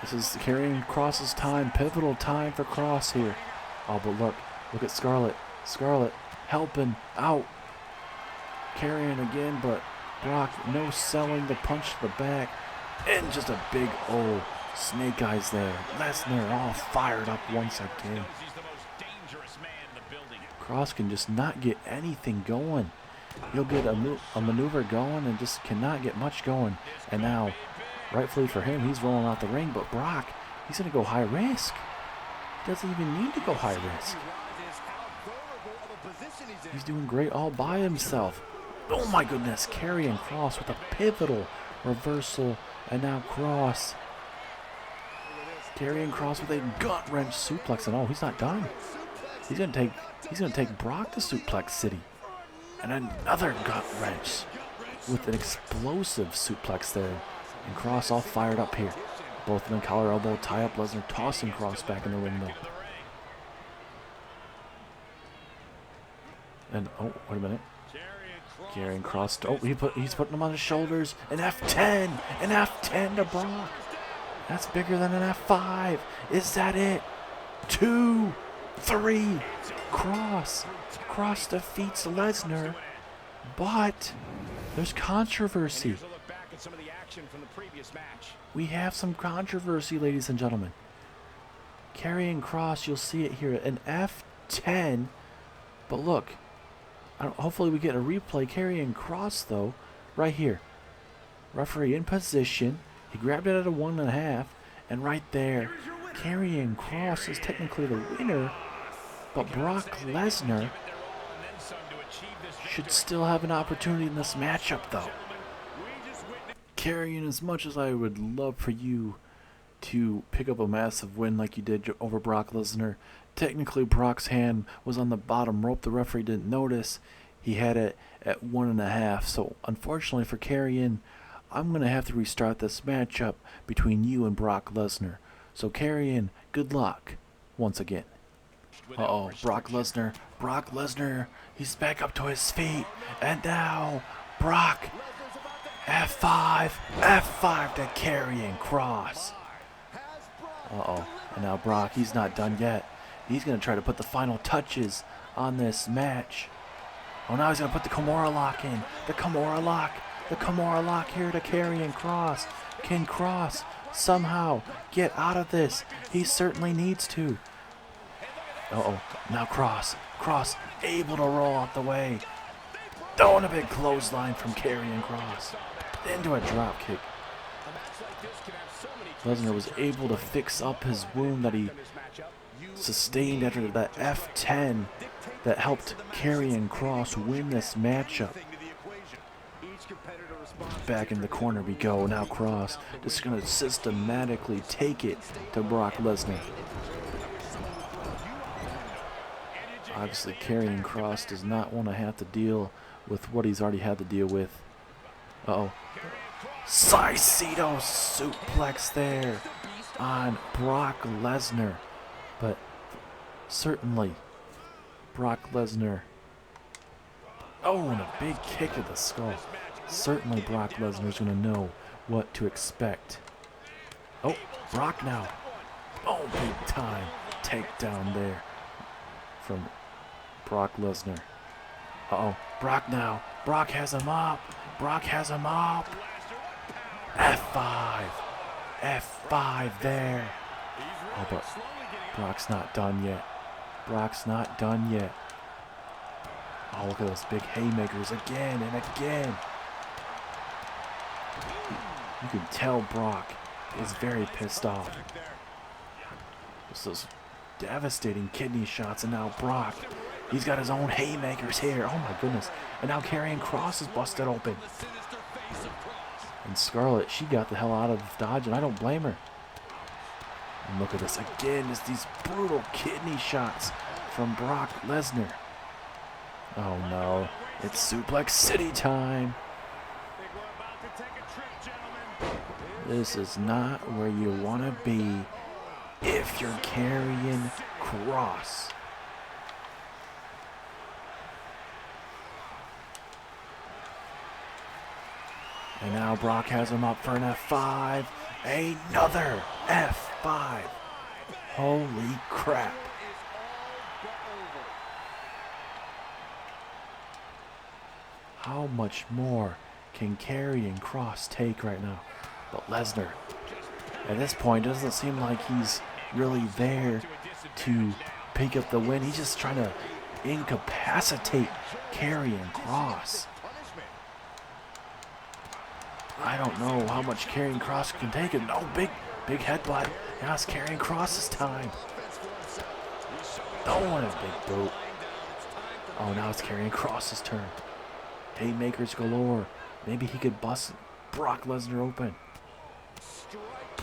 Speaker 1: This is Karrion Kross's time. Pivotal time for Kross here. But look at Scarlett. Scarlett helping out. Karrion again, but Brock no selling the punch to the back. And just a big snake eyes there. Lesnar all fired up once again. Kross can just not get anything going. He'll get a maneuver going and just cannot get much going. And now, rightfully for him, he's rolling out the ring. But Brock, he's going to go high risk. He doesn't even need to go high risk. He's doing great all by himself. Oh my goodness, Karrion Kross with a pivotal reversal. And now Kross. Karrion Kross with a gut wrench suplex, and he's not done. He's gonna take Brock to Suplex City. And another gut wrench with an explosive suplex there. And Kross all fired up here. Both of them collar elbow tie up. Lesnar tossing Kross back in the ring though. And wait a minute. Karrion Kross. He's putting him on his shoulders. An F10. An F10 to Brock. That's bigger than an F5. Is that it? 2, 3. Kross. Kross defeats Lesnar. But there's controversy. We have some controversy, ladies and gentlemen. Karrion Kross, you'll see it here. An F10. But look. Hopefully we get a replay. Karrion Kross, though, right here. Referee in position. He grabbed it at a 1.5. And right there, Karrion Kross is technically the winner. But Brock Lesnar should still have an opportunity in this matchup, though. Karrion, as much as I would love for you to pick up a massive win like you did over Brock Lesnar, technically Brock's hand was on the bottom rope. The referee didn't notice. He had it at 1.5. So unfortunately for Karrion, I'm going to have to restart this matchup between you and Brock Lesnar. So Karrion, good luck once again. Brock Lesnar. Brock Lesnar. He's back up to his feet. And now Brock. F5. F5 to Karrion Kross. And now Brock, he's not done yet. He's going to try to put the final touches on this match. Now he's going to put the Kimura lock in. The Kimura lock. The Kimura lock here to Karrion Kross. Can Kross somehow get out of this? He certainly needs to. Uh-oh. Now Kross. Kross able to roll out the way. Throwing a big clothesline from Karrion Kross. Into a drop kick. Lesnar was able to fix up his wound that he sustained after that F10 that helped Karrion Kross win this matchup. Back in the corner we go. Now Kross just going to systematically take it to Brock Lesnar. Obviously, Karrion Kross does not want to have to deal with what he's already had to deal with. Uh-oh. Saito suplex there on Brock Lesnar. But certainly, Brock Lesnar. Oh, and a big kick to the skull. Certainly, Brock Lesnar's going to know what to expect. Oh, Brock now. Oh, big time takedown there from Brock Lesnar. Uh-oh, Brock now. Brock has him up. Brock has him up. F5. F5 there. Oh, but Brock's not done yet. Brock's not done yet. Oh, look at those big haymakers again and again. You can tell Brock is very pissed off. It's those devastating kidney shots, and now Brock, he's got his own haymakers here. Oh my goodness. And now Karrion Kross is busted open. And Scarlett, she got the hell out of Dodge, and I don't blame her. And look at this again, it's these brutal kidney shots from Brock Lesnar. Oh no, it's Suplex City time. This is not where you want to be if you're Karrion Kross. And now Brock has him up for an F5. Another F5. Holy crap. How much more can Karrion Kross take right now? But Lesnar, at this point, doesn't seem like he's really there to pick up the win. He's just trying to incapacitate Karrion Kross. I don't know how much Karrion Kross can take it. No, big headbutt. Now it's Karrion Kross's time. Throwing a big boot. Oh, now it's Karrion Kross's turn. Haymakers galore. Maybe he could bust Brock Lesnar open.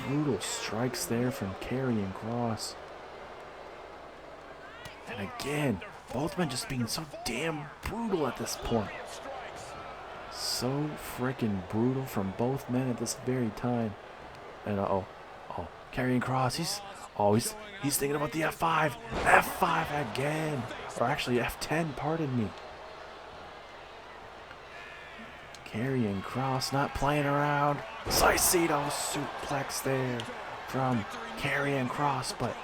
Speaker 1: Brutal strikes there from Karrion Kross. And again, both men just being so damn brutal at this point. So freaking brutal from both men at this very time. And Karrion Kross, he's thinking about the F5. F5 again. Or actually F10, pardon me. Karrion Kross not playing around. Saito suplex there from Karrion Kross, but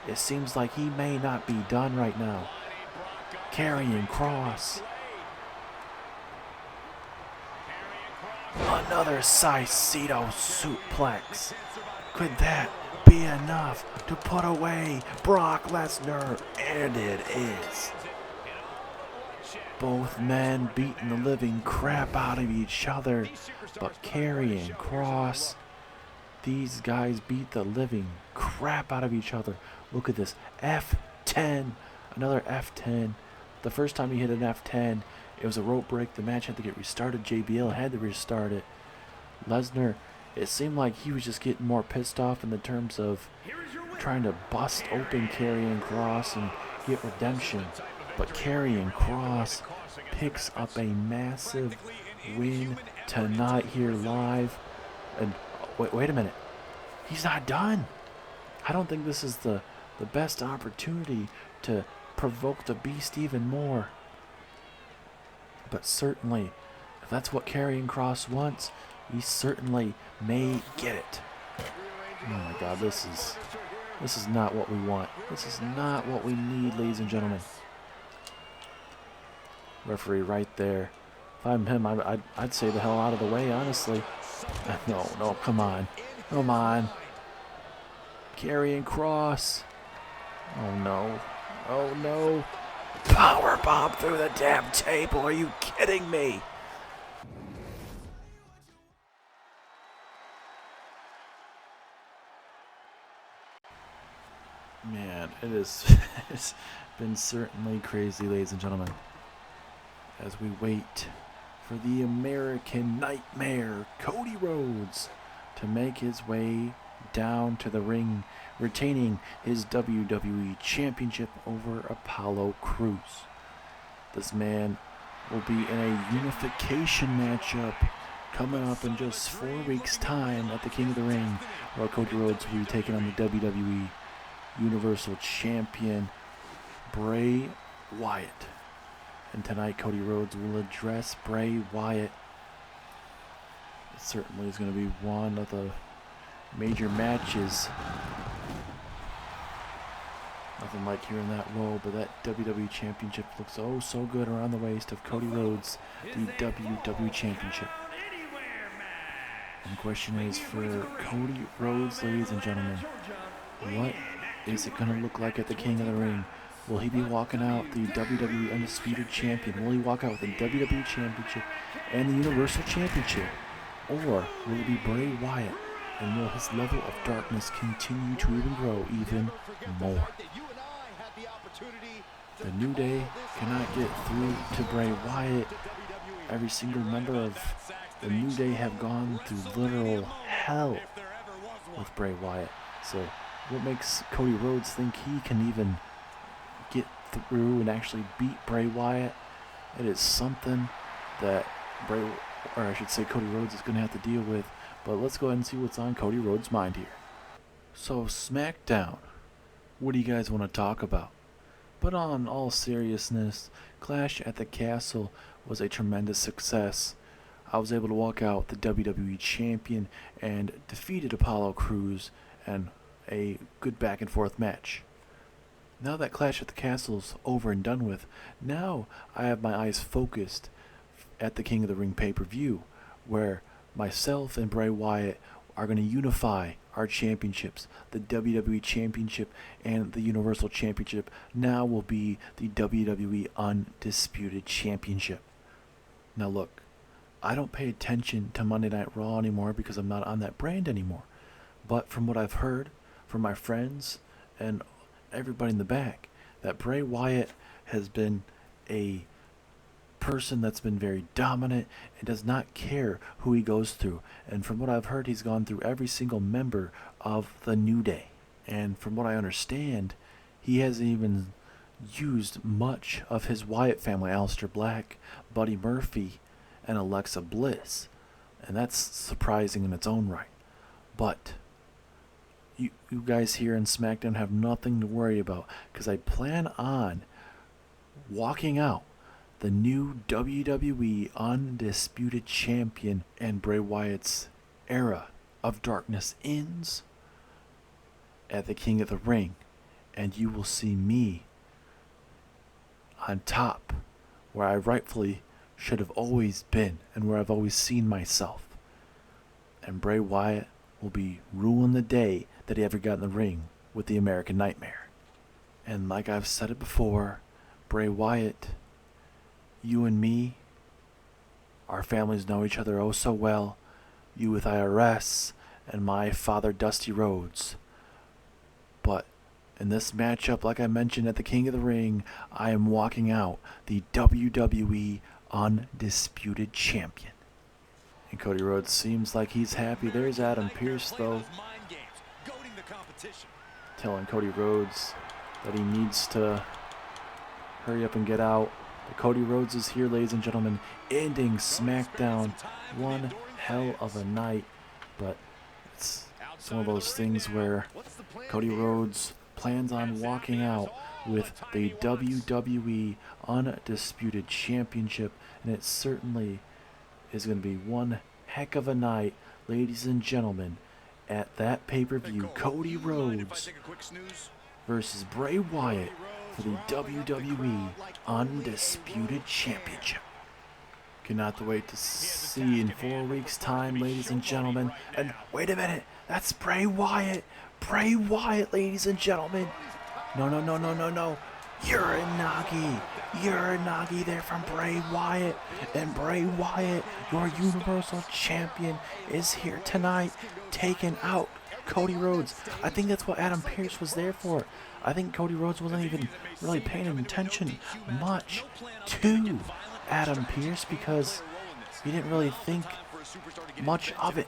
Speaker 1: it seems like he may not be done right now. Karrion Kross. Another Saito suplex. Could that be enough to put away Brock Lesnar? And it is. Both men beating the living crap out of each other, but Karrion Kross, these guys beat the living crap out of each other. Look at this, F10, another F10. The first time he hit an F10, it was a rope break. The match had to get restarted. JBL had to restart it. Lesnar, it seemed like he was just getting more pissed off in the terms of trying to bust open Karrion Kross and get redemption. But Karrion Kross picks up a massive win tonight here live. And wait a minute. He's not done. I don't think this is the best opportunity to provoke the beast even more. But certainly, if that's what Karrion Kross wants, he certainly may get it. Oh my God, this is not what we want. This is not what we need, ladies and gentlemen. Referee right there. If I'm him, I'd say the hell out of the way, honestly. No, come on. Come on. Karrion Kross. Oh no. Oh no. Power bomb through the damn table. Are you kidding me? Man, it's been certainly crazy, ladies and gentlemen, as we wait for the American Nightmare, Cody Rhodes, to make his way down to the ring, retaining his WWE Championship over Apollo Crews. This man will be in a unification matchup coming up in just 4 weeks' time at the King of the Ring, while Cody Rhodes will be taking on the WWE Universal Champion Bray Wyatt. And tonight Cody Rhodes will address Bray Wyatt. It certainly is going to be one of the major matches. Nothing like hearing that roll, but that WWE Championship looks oh so good around the waist of Cody Rhodes, the WWE Championship. And the question is for Cody Rhodes, ladies and gentlemen, what is it going to look like at the King of the Ring? Will he be walking out the WWE Undisputed Champion? Will he walk out with the WWE Championship and the Universal Championship? Or will it be Bray Wyatt? And will his level of darkness continue to even grow even more? The New Day cannot get through to Bray Wyatt. Every single member of the New Day have gone through literal hell with Bray Wyatt. So what makes Cody Rhodes think he can even get through and actually beat Bray Wyatt? It is something that Cody Rhodes is going to have to deal with. But let's go ahead and see what's on Cody Rhodes' mind here. So SmackDown, what do you guys want to talk about? But on all seriousness, Clash at the Castle was a tremendous success. I was able to walk out the WWE Champion and defeated Apollo Crews and a good back and forth match. Now that Clash at the Castle's over and done with, now I have my eyes focused at the King of the Ring pay-per-view, where myself and Bray Wyatt are going to unify our championships. The WWE Championship and the Universal Championship now will be the WWE Undisputed Championship. Now look, I don't pay attention to Monday Night Raw anymore because I'm not on that brand anymore. But from what I've heard from my friends and everybody in the back, that Bray Wyatt has been a person that's been very dominant and does not care who he goes through. And from what I've heard, he's gone through every single member of the New Day. And from what I understand, he hasn't even used much of his Wyatt family, Aleister Black, Buddy Murphy, and Alexa Bliss. And that's surprising in its own right. But you guys here in SmackDown have nothing to worry about, because I plan on walking out the new WWE Undisputed Champion, and Bray Wyatt's era of darkness ends at the King of the Ring, and you will see me on top, where I rightfully should have always been and where I've always seen myself. And Bray Wyatt will be ruling the day that he ever got in the ring with the American Nightmare. And like I've said it before, Bray Wyatt, you and me, our families know each other oh so well. You with IRS and my father Dusty Rhodes. But in this matchup, like I mentioned at the King of the Ring, I am walking out the WWE Undisputed Champion. And Cody Rhodes seems like he's happy. There's Adam Pearce though, telling Cody Rhodes that he needs to hurry up and get out. But Cody Rhodes is here, ladies and gentlemen, ending SmackDown. One hell of a night, but it's one of those things where Cody Rhodes plans on walking out with the WWE Undisputed Championship, and it certainly is going to be one heck of a night, ladies and gentlemen, at that pay-per-view. Cody Rhodes versus Bray Wyatt for the WWE Undisputed Championship. Cannot wait to see in 4 weeks' time, ladies and gentlemen. And wait a minute, that's Bray Wyatt. Bray Wyatt, ladies and gentlemen. No. Uranagi there from Bray Wyatt. And Bray Wyatt, your Universal Champion, is here tonight, taking out Cody Rhodes. I think that's what Adam Pearce was there for. I think Cody Rhodes wasn't even really paying attention much to Adam Pearce because he didn't really think much of it.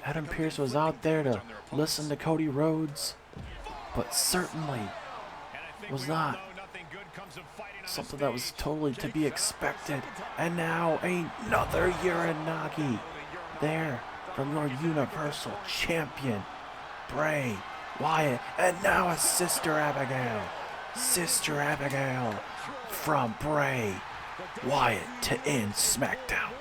Speaker 1: Adam Pearce was out there to listen to Cody Rhodes, but certainly was not something that was totally to be expected. And now another Uranagi there from your Universal Champion, Bray Wyatt. And now a Sister Abigail from Bray Wyatt to end SmackDown.